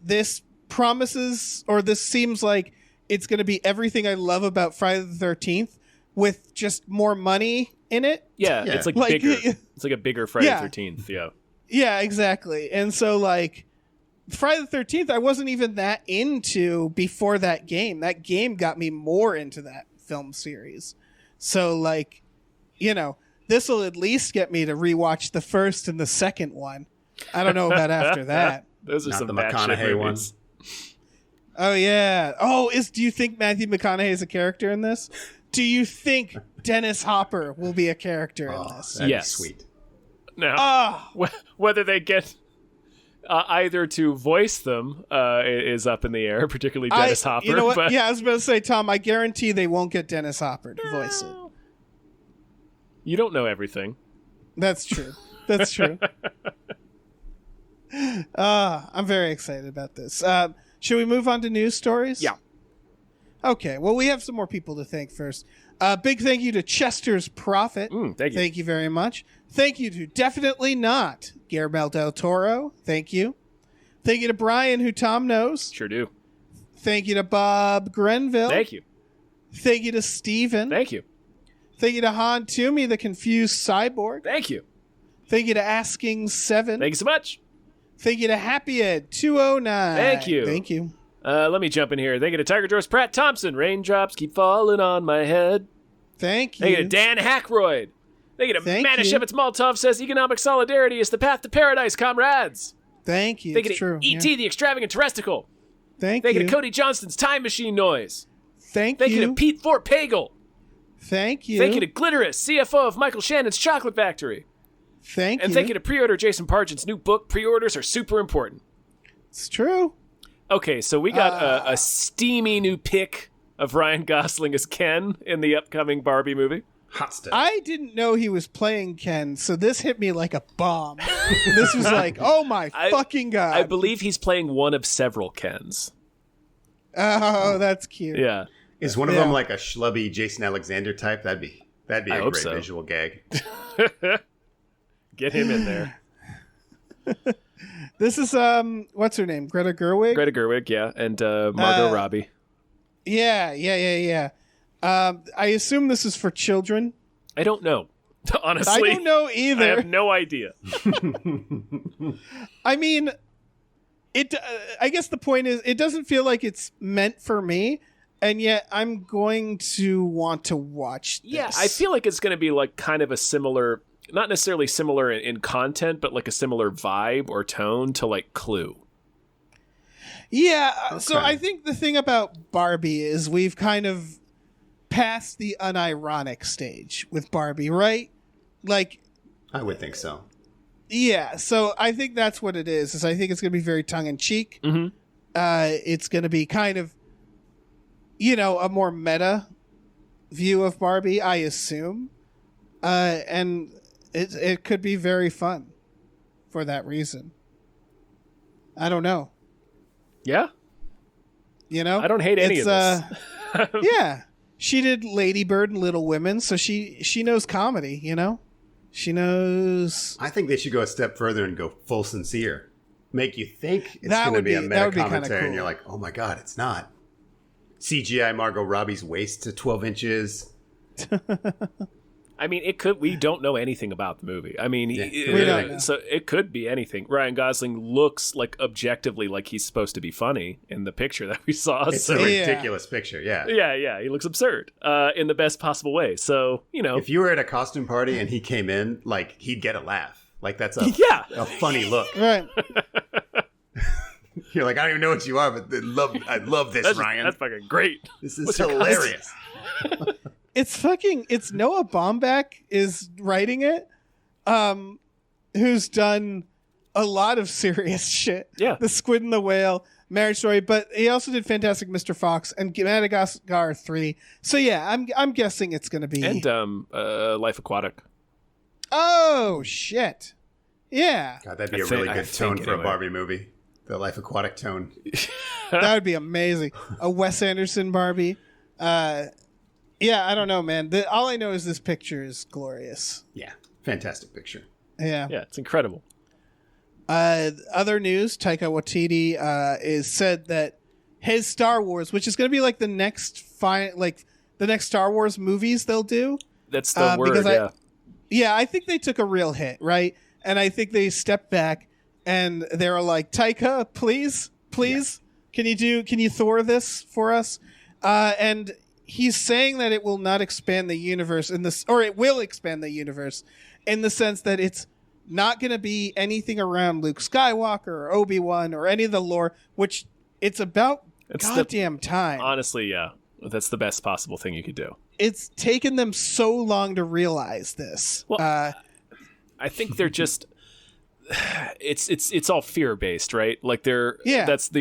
this promises, or this seems like it's going to be everything I love about Friday the 13th with just more money in it. Yeah. It's like bigger. It's like a bigger Friday the 13th. Yeah. Yeah, exactly. And so, like, Friday the 13th, I wasn't even that into before that game. That game got me more into that film series. So, like, this will at least get me to rewatch the first and the second one. I don't know about after that. Those are Not some the bad McConaughey ones. Oh, yeah. Oh, do you think Matthew McConaughey is a character in this? Do you think Dennis Hopper will be a character in this? That'd yes. be sweet. Now, whether they get either to voice them is up in the air, particularly Dennis Hopper. You know what? But... Yeah, I was about to say, Tom, I guarantee they won't get Dennis Hopper to voice it. You don't know everything. That's true. That's true. I'm very excited about this. Should we move on to news stories? Yeah. Okay, well, we have some more people to thank first. Big thank you to Chester's Prophet. Thank you. Thank you very much. Thank you to Definitely Not Guillermo del Toro. Thank you. Thank you to Brian, who Tom knows. Sure do. Thank you to Bob Grenville. Thank you. Thank you to Steven. Thank you. Thank you to Han Toomey, the confused cyborg. Thank you. Thank you to Asking Seven. Thank you so much. Thank you to Happy Ed 209. Thank you. Thank you. Let me jump in here. Thank you to Tiger George Pratt Thompson. Raindrops keep falling on my head. Thank you. Thank you to Dan Hackroyd. Thank you to Thank Manischewitz Maltov says economic solidarity is the path to paradise, comrades. Thank you. Thank you It's to true. E.T. Yeah. the Extravagant Terresticle. Thank Thank you. you to Cody Johnston's Time Machine Noise. Thank Thank you to you. Pete Fort Pagel. Thank you. Thank you to Glitterous, CFO of Michael Shannon's Chocolate Factory. Thank And you. thank you to pre-order Jason Pargent's new book. Pre-orders are super important. It's true. Okay, so we got a steamy new pick of Ryan Gosling as Ken in the upcoming Barbie movie. Hot stuff. I didn't know he was playing Ken, so this hit me like a bomb. This was like, oh my fucking god. I believe he's playing one of several Kens. Oh, that's cute. Yeah. Is one of Yeah. them like a schlubby Jason Alexander type? That'd be I a hope great so. visual gag. Get him in there. This is what's her name? Greta Gerwig? Greta Gerwig, yeah, and Margot Robbie. Yeah. I assume this is for children. I don't know. Honestly, I don't know I either. have no idea. I mean, it. I guess the point is, it doesn't feel like it's meant for me, and yet I'm going to want to watch this. Yeah, I feel like it's going to be like kind of a similar, not necessarily similar in content, but like a similar vibe or tone to like Clue. Yeah, so Okay. I think the thing about Barbie is we've kind of passed the unironic stage with Barbie, right? Like, I would think so. yeah, so I think that's what it is I think it's going to be very tongue-in-cheek. Mhm. It's going to be kind of, a more meta view of Barbie, I assume. And it could be very fun for that reason. I don't know. Yeah, I don't hate any of this. Yeah, she did Lady Bird and Little Women, so she knows comedy. She knows. I think they should go a step further and go full sincere. Make you think it's That going to would be a be- that meta would be kinda commentary, and cool. you're like, oh my god, it's not. CGI Margot Robbie's waist to 12 inches. I mean, it could. We don't know anything about the movie. I mean, We don't know. so it could be anything. Ryan Gosling looks like objectively like he's supposed to be funny in the picture that we saw. It's So a ridiculous picture, yeah. yeah, he looks absurd in the best possible way. So If you were at a costume party and he came in, like, he'd get a laugh. Like, that's a, yeah. a funny look. Right. You're like, I don't even know what you are, but I love this, That's Ryan. that's fucking great. This is What's your hilarious. It's Noah Baumbach is writing it, who's done a lot of serious shit. Yeah. The Squid and the Whale, Marriage Story, but he also did Fantastic Mr. Fox and Madagascar 3. So yeah, I'm guessing it's gonna be. And Life Aquatic. Oh shit! Yeah, God, that'd be I a think- really I good think tone for anyway. a Barbie movie. The Life Aquatic tone. that would be amazing. A Wes Anderson Barbie. Yeah, I don't know, man. All I know is this picture is glorious. Yeah, fantastic picture. Yeah. Yeah, it's incredible. Other news: Taika Waititi is said that his Star Wars, which is going to be like the next the next Star Wars movies they'll do. That's the word. because Yeah. I think they took a real hit, right? And I think they stepped back and they were like, Taika, please, can you Thor this for us? And he's saying that it will not expand the universe or it will expand the universe in the sense that it's not going to be anything around Luke Skywalker or Obi-Wan or any of the lore, which it's about goddamn time. Honestly, yeah. That's the best possible thing you could do. It's taken them so long to realize this. Well, I think they're just it's all fear based, right? Like that's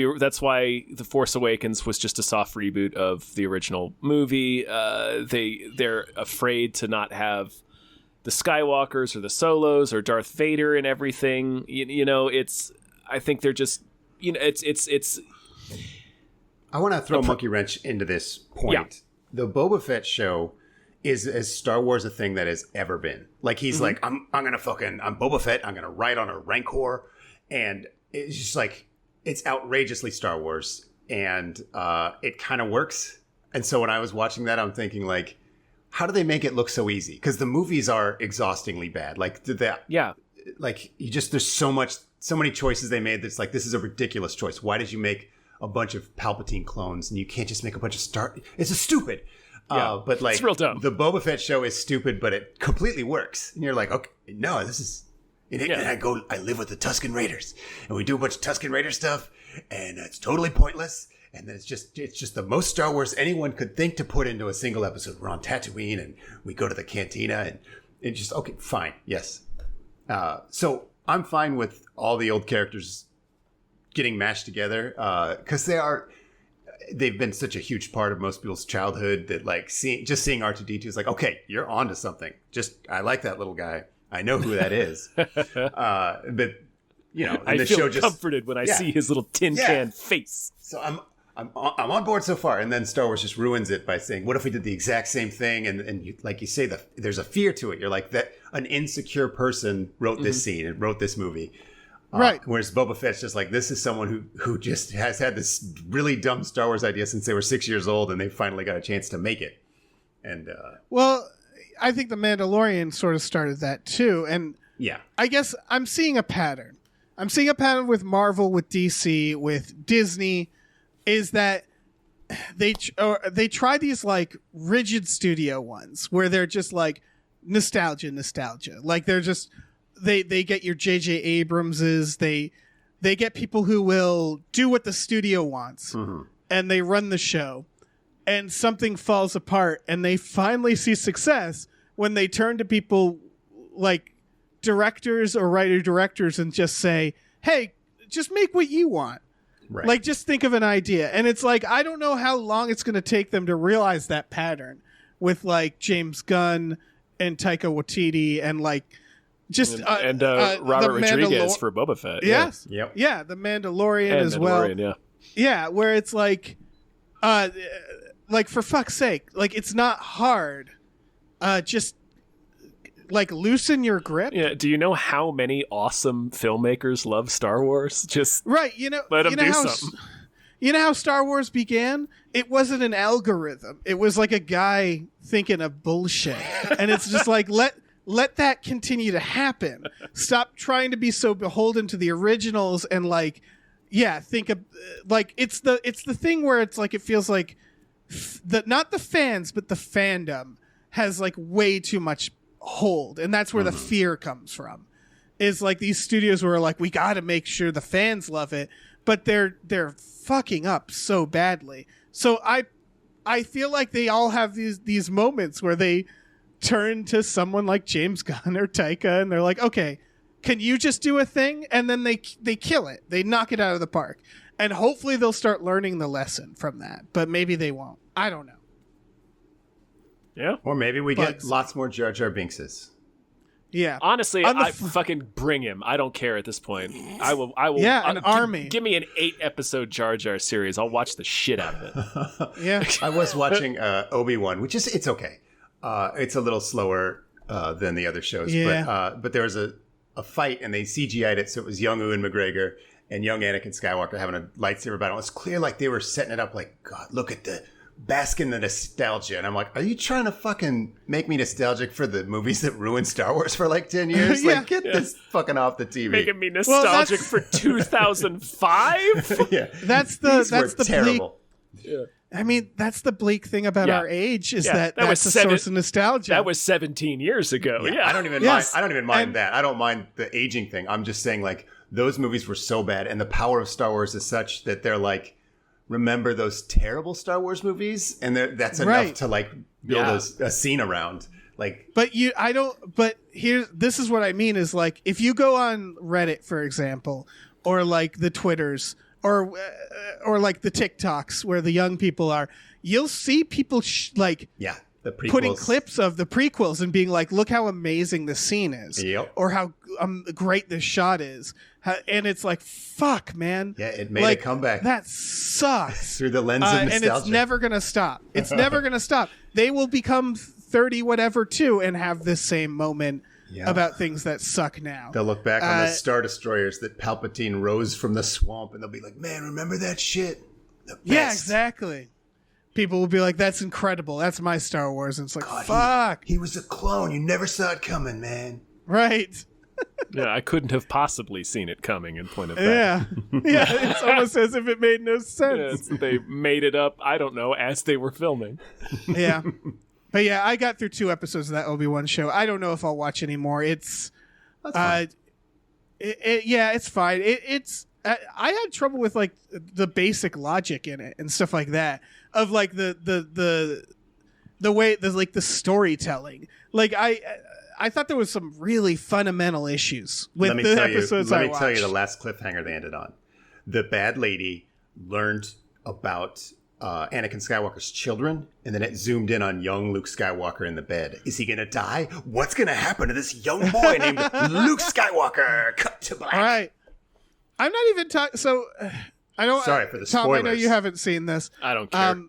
why The Force Awakens was just a soft reboot of the original movie. They're afraid to not have the Skywalkers or the Solos or Darth Vader and everything. I think they're just it's I want to throw a monkey wrench into this point. Yeah. The Boba Fett show is as Star Wars a thing that has ever been. Like he's like, I'm Boba Fett. I'm gonna ride on a Rancor, and it's just like it's outrageously Star Wars, and it kind of works. And so when I was watching that, I'm thinking like, how do they make it look so easy? Because the movies are exhaustingly bad. Like did that? Yeah. Like there's so many choices they made that's like, this is a ridiculous choice. Why did you make a bunch of Palpatine clones and you can't just make a bunch of It's just stupid. Yeah, but like it's real dumb. The Boba Fett show is stupid, but it completely works. And you're like, okay, no, this is. And I live with the Tusken Raiders, and we do a bunch of Tusken Raider stuff, and it's totally pointless. And then it's just the most Star Wars anyone could think to put into a single episode. We're on Tatooine, and we go to the cantina, and it's just okay, fine, yes. So I'm fine with all the old characters getting mashed together because they've been such a huge part of most people's childhood that like seeing R2-D2 is like, okay, you're onto something. I like that little guy. I know who that is. But you know, I feel comforted when I see his little tin can face. So I'm on board so far. And then Star Wars just ruins it by saying, what if we did the exact same thing? And you, like you say, there's a fear to it. You're like, that an insecure person wrote this scene and wrote this movie. Right. Whereas Boba Fett's just like, this is someone who just has had this really dumb Star Wars idea since they were 6 years old, and they finally got a chance to make it. And well, I think The Mandalorian sort of started that too. And yeah, I guess I'm seeing a pattern. I'm seeing a pattern with Marvel, with DC, with Disney, is that they try these like rigid studio ones where they're just like nostalgia. Like they're just they get your J.J. Abramses. They get people who will do what the studio wants, and they run the show. And something falls apart, and they finally see success when they turn to people like directors or writer-directors and just say, hey, just make what you want. right. Like, just think of an idea. And it's like, I don't know how long it's going to take them to realize that pattern with like James Gunn and Taika Waititi and like just Robert Rodriguez for Boba Fett. Yes. Yep. Yeah, the Mandalorian And as well. Mandalorian, yeah. Yeah, where it's like for fuck's sake, like it's not hard. Just like loosen your grip. Yeah. Do you know how many awesome filmmakers love Star Wars? Just Right. let them do something. You know how Star Wars began? It wasn't an algorithm. It was like a guy thinking of bullshit. And it's just like, let that continue to happen. Stop trying to be so beholden to the originals and like, yeah, think of like, it's the thing where it's like, it feels like not the fans, but the fandom has like way too much hold. And that's where the fear comes from, is like these studios where like, we got to make sure the fans love it, but they're fucking up so badly. So I feel like they all have these moments where they turn to someone like James Gunn or Taika and they're like, okay, can you just do a thing? And then they kill it. They knock it out of the park. And hopefully they'll start learning the lesson from that. But maybe they won't. I don't know. Yeah. Or maybe we get lots more Jar Jar Binkses. Yeah. Honestly, I fucking bring him. I don't care at this point. I will. Yeah, an army. Give me an 8-episode Jar Jar series. I'll watch the shit out of it. Yeah. I was watching Obi-Wan, which is, it's okay. It's a little slower than the other shows. Yeah. But there was a fight and they CGI'd it, so it was young Ewan McGregor and young Anakin Skywalker having a lightsaber battle. It's clear like they were setting it up like, God, look at the bask in the nostalgia. And I'm like, are you trying to fucking make me nostalgic for the movies that ruined Star Wars for like 10 years? Yeah. Like, get this fucking off the TV. Making me nostalgic for 2005? Yeah. That's the terrible. Yeah. I mean, that's the bleak thing about our age is that's was a source of nostalgia. That was 17 years ago. Yeah. I don't even mind that. I don't mind the aging thing. I'm just saying like those movies were so bad, and the power of Star Wars is such that they're like, remember those terrible Star Wars movies, and that's enough to like build a scene around. Like, but this is what I mean is like, if you go on Reddit, for example, or like the Twitters, or like the TikToks where the young people are, you'll see people the prequels. Putting clips of the prequels and being like, look how amazing this scene is, or how great this shot is. And it's like, fuck, man. Yeah, it made a comeback. That sucks. Through the lens of nostalgia. And it's never going to stop. It's never going to stop. They will become 30 whatever too and have this same moment Yeah. about things that suck now. They'll look back on the Star Destroyers that Palpatine rose from the swamp, and they'll be like, man, remember that shit? The best. Yeah, exactly. People will be like, that's incredible. That's my Star Wars. And it's like, God, fuck. He was a clone. You never saw it coming, man. Right. Yeah, I couldn't have possibly seen it coming in point of fact. Yeah. Yeah, it's almost as if it made no sense. They made it up, I don't know, as they were filming. Yeah. But yeah, I got through 2 episodes of that Obi-Wan show. I don't know if I'll watch anymore. It's That's fine. it's fine. I had trouble with like the basic logic in it and stuff like that of like the way the like the storytelling. Like I thought there was some really fundamental issues with the episodes I watched. Let me tell you the last cliffhanger they ended on. The bad lady learned about Anakin Skywalker's children, and then it zoomed in on young Luke Skywalker in the bed. Is he going to die? What's going to happen to this young boy named Luke Skywalker? Cut to black. All right. I'm not even talking. So I don't. Sorry for the Tom, spoilers. I know you haven't seen this. I don't care.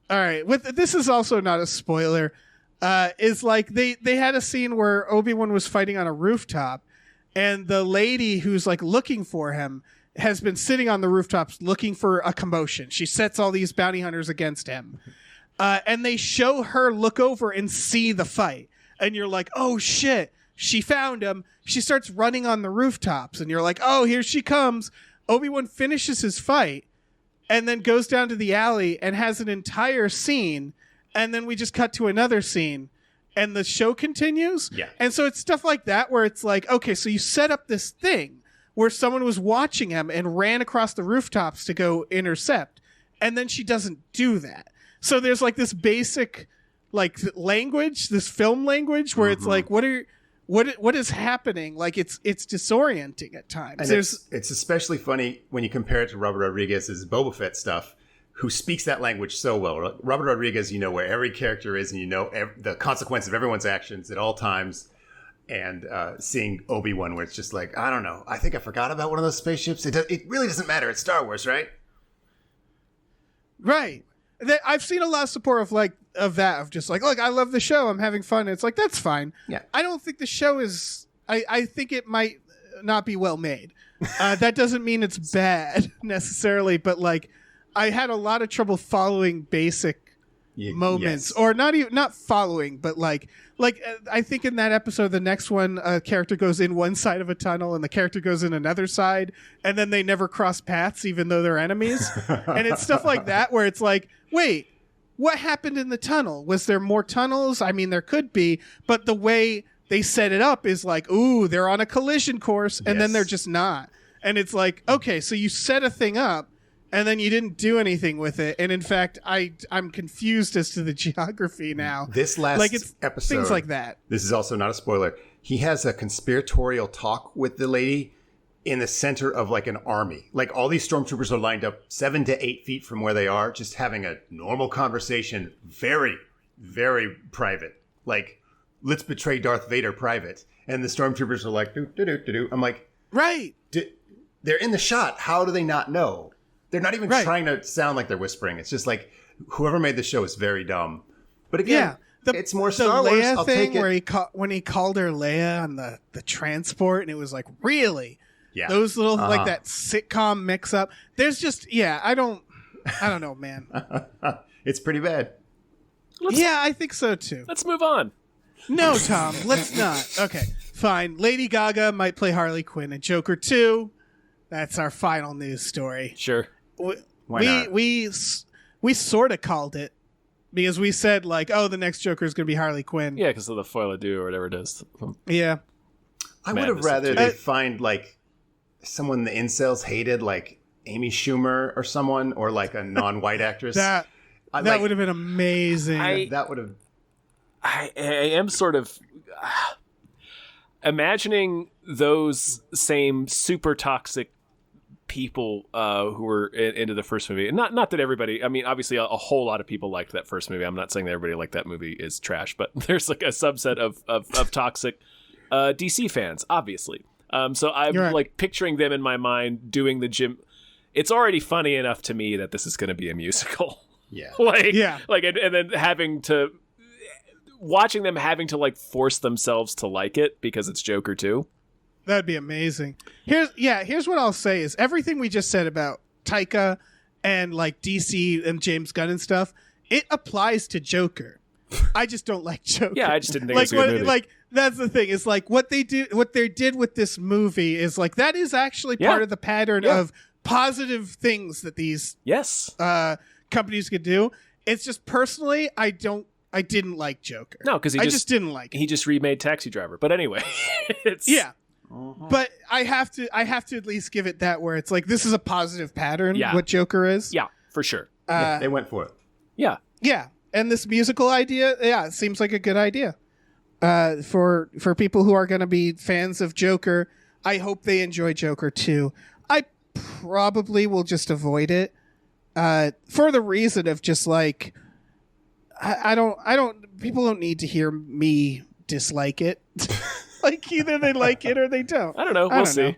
All right. This is also not a spoiler. Is like they had a scene where Obi-Wan was fighting on a rooftop, and the lady who's like looking for him has been sitting on the rooftops looking for a commotion. She sets all these bounty hunters against him. And they show her look over and see the fight. And you're like, oh shit, she found him. She starts running on the rooftops, and you're like, oh, here she comes. Obi-Wan finishes his fight and then goes down to the alley and has an entire scene. And then we just cut to another scene and the show continues. Yeah. And so it's stuff like that where it's like, okay, so you set up this thing where someone was watching him and ran across the rooftops to go intercept. And then she doesn't do that. So there's like this basic like language, this film language where it's like, what is happening? Like it's disorienting at times. And it's especially funny when you compare it to Robert Rodriguez's Boba Fett stuff, who speaks that language so well. Robert Rodriguez, you know where every character is, and you know the consequence of everyone's actions at all times. And seeing Obi-Wan, where it's just like, I don't know, I think I forgot about one of those spaceships. It really doesn't matter. It's Star Wars, right? Right. I've seen a lot of support of just like, look, I love the show. I'm having fun. It's like, that's fine. Yeah. I don't think the show is. I think it might not be well made. That doesn't mean it's bad necessarily, but like, I had a lot of trouble following basic moments, or not following, but like I think in that episode, the next one, a character goes in one side of a tunnel and the character goes in another side, and then they never cross paths even though they're enemies. And it's stuff like that where it's like, wait, what happened in the tunnel? Was there more tunnels? I mean, there could be, but the way they set it up is like, ooh, they're on a collision course, and then they're just not. And it's like, okay, so you set a thing up and then you didn't do anything with it. And in fact, I'm confused as to the geography now. This last episode, things like that. This is also not a spoiler. He has a conspiratorial talk with the lady in the center of like an army. Like all these stormtroopers are lined up 7 to 8 feet from where they are, just having a normal conversation. Very, very private. Like, let's betray Darth Vader private. And the stormtroopers are like, do. I'm like, right. They're in the shot. How do they not know? They're not even trying to sound like they're whispering. It's just like whoever made the show is very dumb. But again, it's more Star Wars. Leia I'll thing take it. Where when he called her Leia on the transport, and it was like, really? Yeah. Those little like that sitcom mix up. There's just I don't know, man. It's pretty bad. I think so too. Let's move on. No, Tom, let's not. Okay, fine. Lady Gaga might play Harley Quinn in Joker 2. That's our final news story. Sure. Why not? We sort of called it because we said like, oh, the next Joker is going to be Harley Quinn. Yeah, because of the foil a do or whatever it is. Yeah. I would have rather they find like someone the incels hated, like Amy Schumer or someone, or like a non-white actress. That would have been amazing. That would have. I am sort of imagining those same super toxic people who were into the first movie. And not that everybody, I mean, obviously a whole lot of people liked that first movie. I'm not saying that everybody liked that movie is trash, but there's like a subset of toxic DC fans, obviously. So I'm like picturing them in my mind doing the gym. It's already funny enough to me that this is going to be a musical. Yeah. And then having to watching them having to like force themselves to like it because it's Joker 2. That'd be amazing. Here's what I'll say is everything we just said about Taika and like DC and James Gunn and stuff, it applies to Joker. I just don't like Joker. Yeah, I just didn't think like it was a good movie. Like that's the thing. Is like what they did with this movie is like that is actually part of the pattern of positive things that these companies could do. It's just personally, I didn't like Joker. No, because I just didn't like it. He just remade Taxi Driver. But anyway, it's But I have to at least give it that where it's like this is a positive pattern. Yeah. What Joker is. Yeah, for sure. They went for it. Yeah. Yeah, and this musical idea, it seems like a good idea. For people who are going to be fans of Joker, I hope they enjoy Joker too. I probably will just avoid it for the reason of just like I don't. People don't need to hear me dislike it. Like either they like it or they don't. I don't know. We'll see.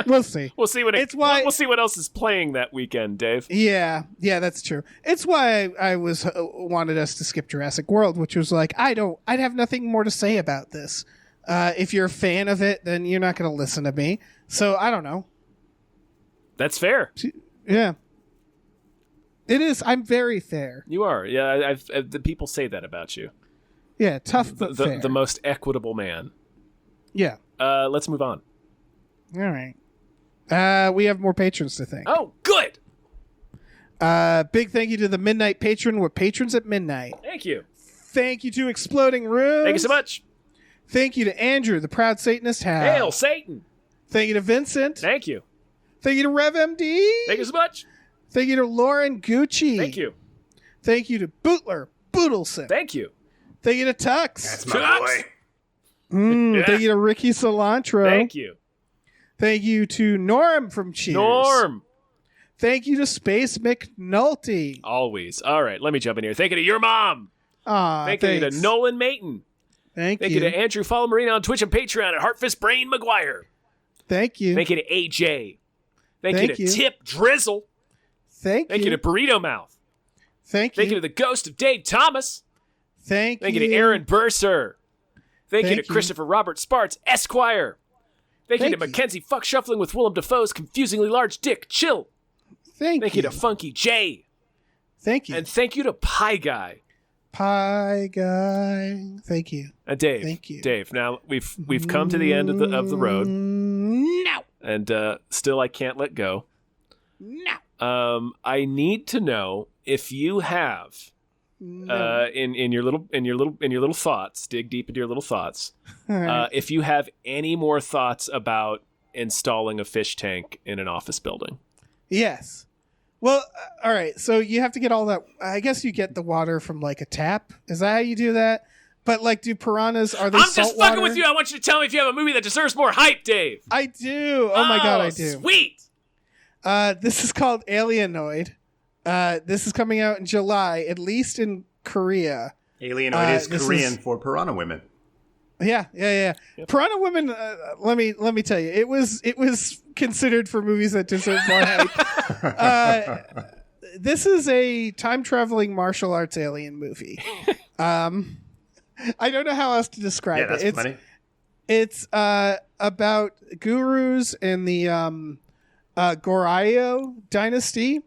We'll see. We'll see we'll see what else is playing that weekend, Dave. Yeah, that's true. It's why I was wanted us to skip Jurassic World, which was like I'd have nothing more to say about this. If you're a fan of it, then you're not going to listen to me. So I don't know. That's fair. Yeah, it is. I'm very fair. You are. Yeah, the people say that about you. Yeah, tough but fair. The most equitable man. Yeah. Let's move on. All right. We have more patrons to thank. Oh, good. Big thank you to the Midnight Patron with Patrons at Midnight. Thank you. Thank you to Exploding Rooms. Thank you so much. Thank you to Andrew, the Proud Satanist. Hail Satan. Thank you to Vincent. Thank you. Thank you to Rev MD. Thank you so much. Thank you to Lauren Gucci. Thank you. Thank you to Bootler Boodleson. Thank you. Thank you to Tux. That's my boy. Thank you to Ricky Cilantro. Thank you. Thank you to Norm from Cheers. Norm. Thank you to Space McNulty. Always. All right, let me jump in here. Thank you to your mom. Thank you to Nolan Mayton. Thank you to Andrew Follow Marina on Twitch and Patreon at Heartfist Brain McGuire. Thank you. Thank you to AJ. Thank you to Tip Drizzle. Thank you to Burrito Mouth. Thank you to the Ghost of Dave Thomas. Thank you to Aaron Burser. Thank you to Christopher Robert Sparts, Esquire. Thank you to Mackenzie Fuck Shuffling with Willem Dafoe's confusingly large dick. Chill. Thank you to Funky J. Thank you. And thank you to Pie Guy. Pie Guy. Thank you. Dave. Thank you. Dave, now we've come to the end of the road. No. And still I can't let go. No. I need to know if you have in your little thoughts, dig deep into your little thoughts. Right. If you have any more thoughts about installing a fish tank in an office building. Yes. Well, all right. So you have to get all that. I guess you get the water from like a tap. Is that how you do that? But like, do piranhas, are they I'm salt just fucking water? with you. I want you to tell me if you have a movie that deserves more hype, Dave. I do. Oh my God, I do. Sweet. This is called Alienoid. This is coming out in July, at least in Korea. Alienoid is Korean for Piranha Women. Yeah. Yep. Piranha Women. Let me tell you, it was considered for movies that deserve more hype. This is a time traveling martial arts alien movie. I don't know how else to describe it. That's funny. It's about gurus in the Goryeo dynasty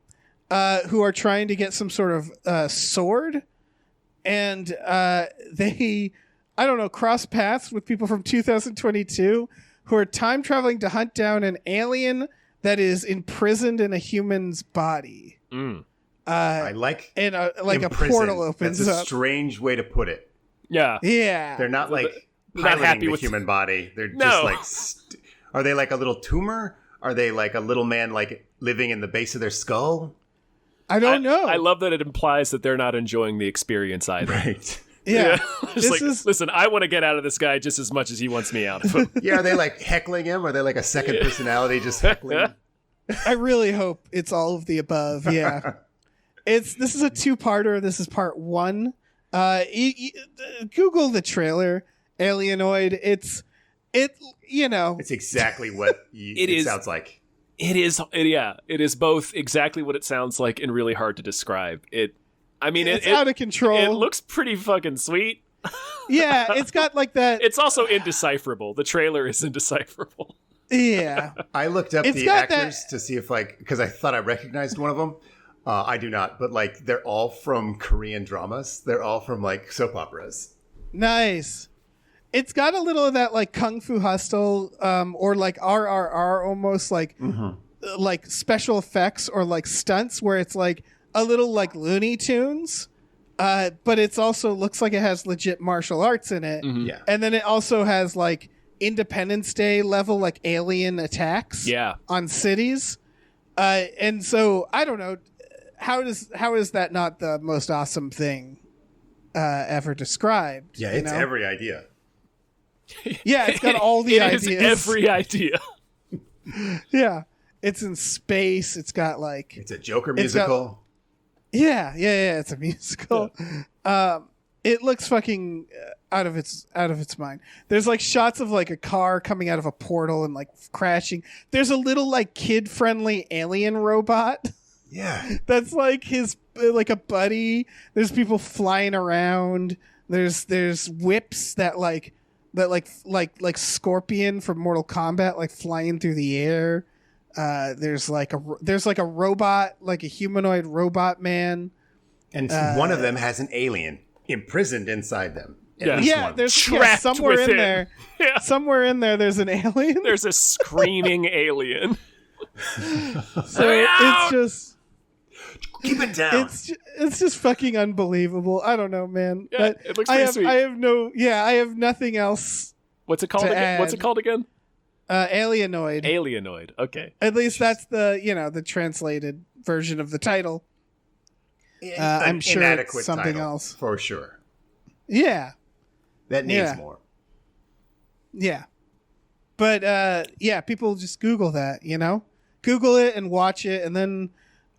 who are trying to get some sort of sword, and they, I don't know, cross paths with people from 2022 who are time traveling to hunt down an alien that is imprisoned in a human's body. I like, and like a portal opens That's a up. strange way to put it. Yeah. They're not like piloting happy the with human body. They're just like, are they like a little tumor? Are they like a little man like living in the base of their skull? I don't know. I love that it implies that they're not enjoying the experience either. Right. Yeah. Listen, I want to get out of this guy just as much as he wants me out of him. Yeah, are they like heckling him? Are they like a second personality just heckling him? I really hope it's all of the above. Yeah. This is a two-parter. This is part one. Google the trailer, Alienoid. It's exactly what it sounds like. It is both exactly what it sounds like and really hard to describe. It's out of control. It looks pretty fucking sweet. Yeah, it's got like that. It's also indecipherable. The trailer is indecipherable. Yeah. I looked up It's the got actors to see if because I thought I recognized one of them. I do not, but they're all from Korean dramas. They're all from soap operas. Nice. It's got a little of that Kung Fu Hustle, or RRR almost like special effects or stunts where it's a little Looney Tunes, but it's also looks like it has legit martial arts in it. Mm-hmm. Yeah. And then it also has Independence Day level alien attacks on cities. And so I don't know, how is that not the most awesome thing ever described? Yeah, it's every idea. Yeah, it's got all the ideas. It is every idea. Yeah. It's in space. It's got It's a Joker musical. Yeah, it's a musical. It looks fucking out of its mind. There's shots of a car coming out of a portal and crashing. There's a little kid-friendly alien robot. Yeah. That's his a buddy. There's people flying around. There's whips that like Scorpion from Mortal Kombat flying through the air. There's a robot, a humanoid robot man, and one of them has an alien imprisoned inside them. There's trapped somewhere within. in there. Yeah. Somewhere in there, there's an alien. There's a screaming alien. So it's just keep it down. It's just fucking unbelievable. I don't know, man. Yeah, But it looks pretty sweet. I have nothing else. What's it called To again? add. What's it called again? Alienoid. Alienoid. Okay. At least that's the translated version of the title. I'm sure Inadequate it's something title, else. for sure. Yeah. That needs Yeah. more. Yeah. But people just Google that, Google it and watch it, and then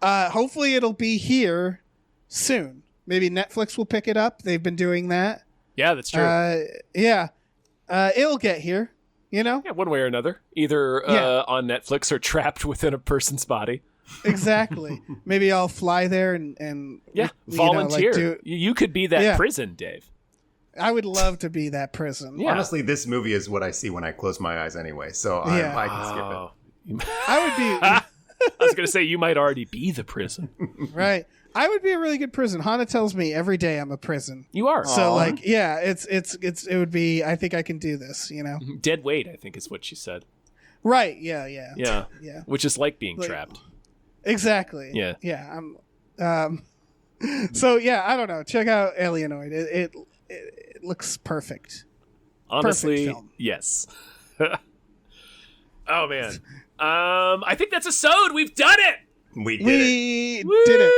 hopefully it'll be here soon. Maybe Netflix will pick it up. They've been doing that. Yeah, that's true. It'll get here, Yeah, one way or another. Either on Netflix or trapped within a person's body. Exactly. Maybe I'll fly there and volunteer. You could be that prison, Dave. I would love to be that prison. Yeah. Honestly, this movie is what I see when I close my eyes anyway, so I can skip it. I would be I was going to say you might already be the prison. right. I would be a really good prison. Hana tells me every day I'm a prison. You are. So it would be. I think I can do this. Dead weight, I think is what she said. Right. Yeah. Yeah. Yeah. Which is like being trapped. Exactly. Yeah. Yeah. So yeah, I don't know. Check out Alienoid. It looks perfect. Honestly, Perfect film. yes. Oh man. I think that's a sode. We've done it. We did it. We Woo! did it.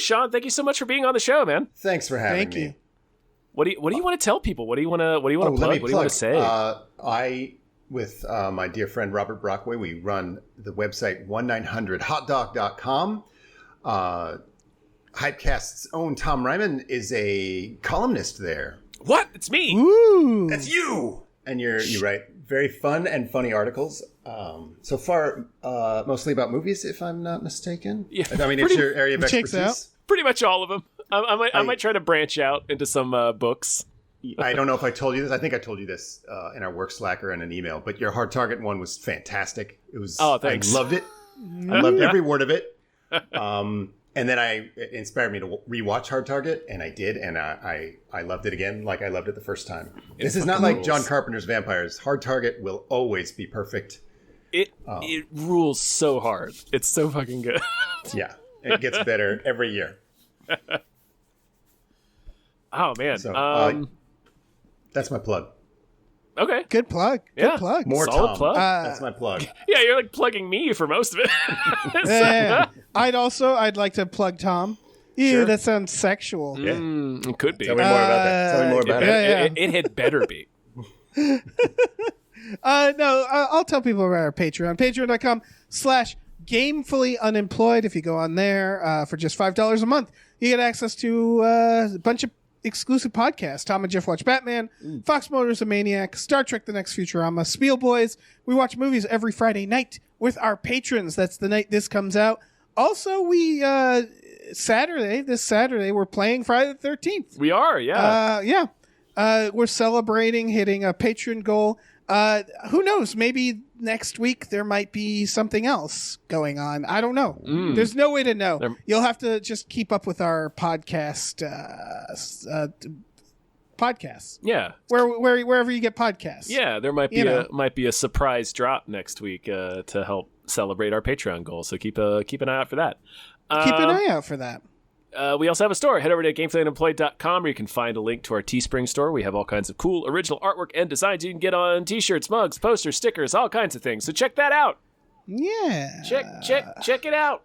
Sean, thank you so much for being on the show, man. Thank Thank me. you. What do you want to tell people? What do you want to plug? Let me What do you want to say? I, with my dear friend Robert Brockway, we run the website 1900hotdog.com. Hypecast's own Tom Ryman is a columnist there. What? It's me. Ooh. That's you! And you write very fun and funny articles. So far, mostly about movies, if I'm not mistaken. Yeah, I mean, it's your area of checks expertise. Pretty much all of them. I might try to branch out into some books. I don't know if I told you this. I think I told you this in our work Slacker and an email. But your Hard Target one was fantastic. It was. Oh, thanks. I loved it. I loved every word of it. And then it inspired me to rewatch Hard Target, and I did, and I loved it again, like I loved it the first time. This is not like John Carpenter's Vampires. Hard Target will always be perfect. It rules so hard. It's so fucking good. Yeah, it gets better every year. Oh man. So, that's my plug. Okay. Good plug. Good Yeah. plug. More Solid Tom. plug. That's my plug. Yeah, you're like plugging me for most of it. Yeah. I'd like to plug Tom. Ew, Sure. that sounds sexual. Yeah. It could be. Tell me more about that. Tell me more about it. It had better be. No, I'll tell people about our Patreon. Patreon.com/gamefullyunemployed. If you go on there for just $5 a month, you get access to a bunch of exclusive podcasts. Tom and Jeff watch Batman, Fox Motors A Maniac, Star Trek The Next Futurama, Spiel Boys. We watch movies every Friday night with our patrons. That's the night this comes out. Also, we this Saturday, we're playing Friday the 13th. We are, yeah. Yeah. We're celebrating hitting a Patreon goal. Who knows? Maybe next week there might be something else going on. I don't know. There's no way to know. You'll have to just keep up with our podcast. Podcasts. Yeah. Wherever you get podcasts. Yeah, there might be a surprise drop next week to help celebrate our Patreon goal. So keep an eye out for that. Keep an eye out for that. We also have a store. Head over to gamefullyunemployed.com where you can find a link to our Teespring store. We have all kinds of cool original artwork and designs you can get on t-shirts, mugs, posters, stickers, all kinds of things. So check that out. Yeah. Check it out.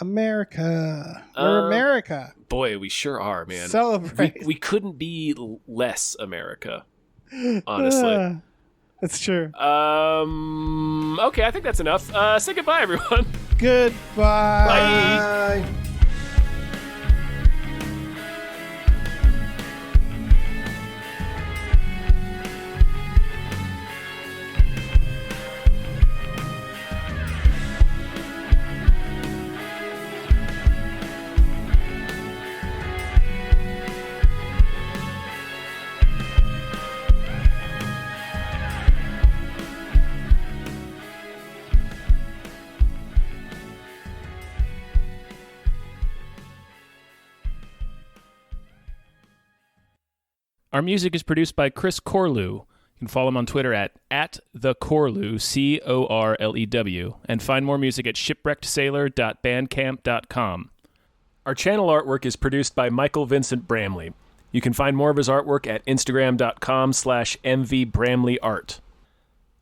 America. We're America. Boy, we sure are, man. Celebrate. We couldn't be less America, honestly. That's true. Okay, I think that's enough. Say goodbye, everyone. Goodbye. Bye. Our music is produced by Chris Corlew. You can follow him on Twitter at @thecorlew, Corlew, and find more music at shipwreckedsailor.bandcamp.com. Our channel artwork is produced by Michael Vincent Bramley. You can find more of his artwork at instagram.com/mvbramleyart.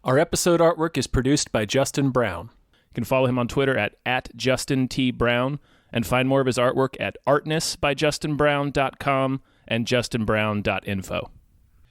Our episode artwork is produced by Justin Brown. You can follow him on Twitter at @JustinTBrown and find more of his artwork at artnessbyjustinbrown.com and justinbrown.info.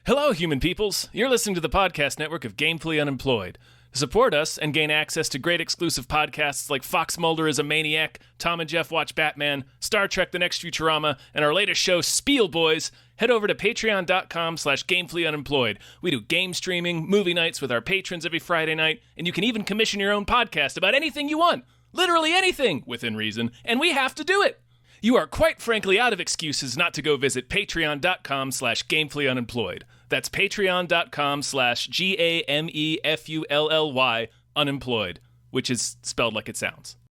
Hello, human peoples. You're listening to the podcast network of Gamefully Unemployed. To support us and gain access to great exclusive podcasts like Fox Mulder is a Maniac, Tom and Jeff Watch Batman, Star Trek The Next Futurama, and our latest show, Spiel Boys, head over to patreon.com/gamefullyunemployed. We do game streaming, movie nights with our patrons every Friday night, and you can even commission your own podcast about anything you want. Literally anything, within reason, and we have to do it. You are quite frankly out of excuses not to go visit patreon.com/gamefullyunemployed. That's patreon.com/GAMEFULLY unemployed, which is spelled like it sounds.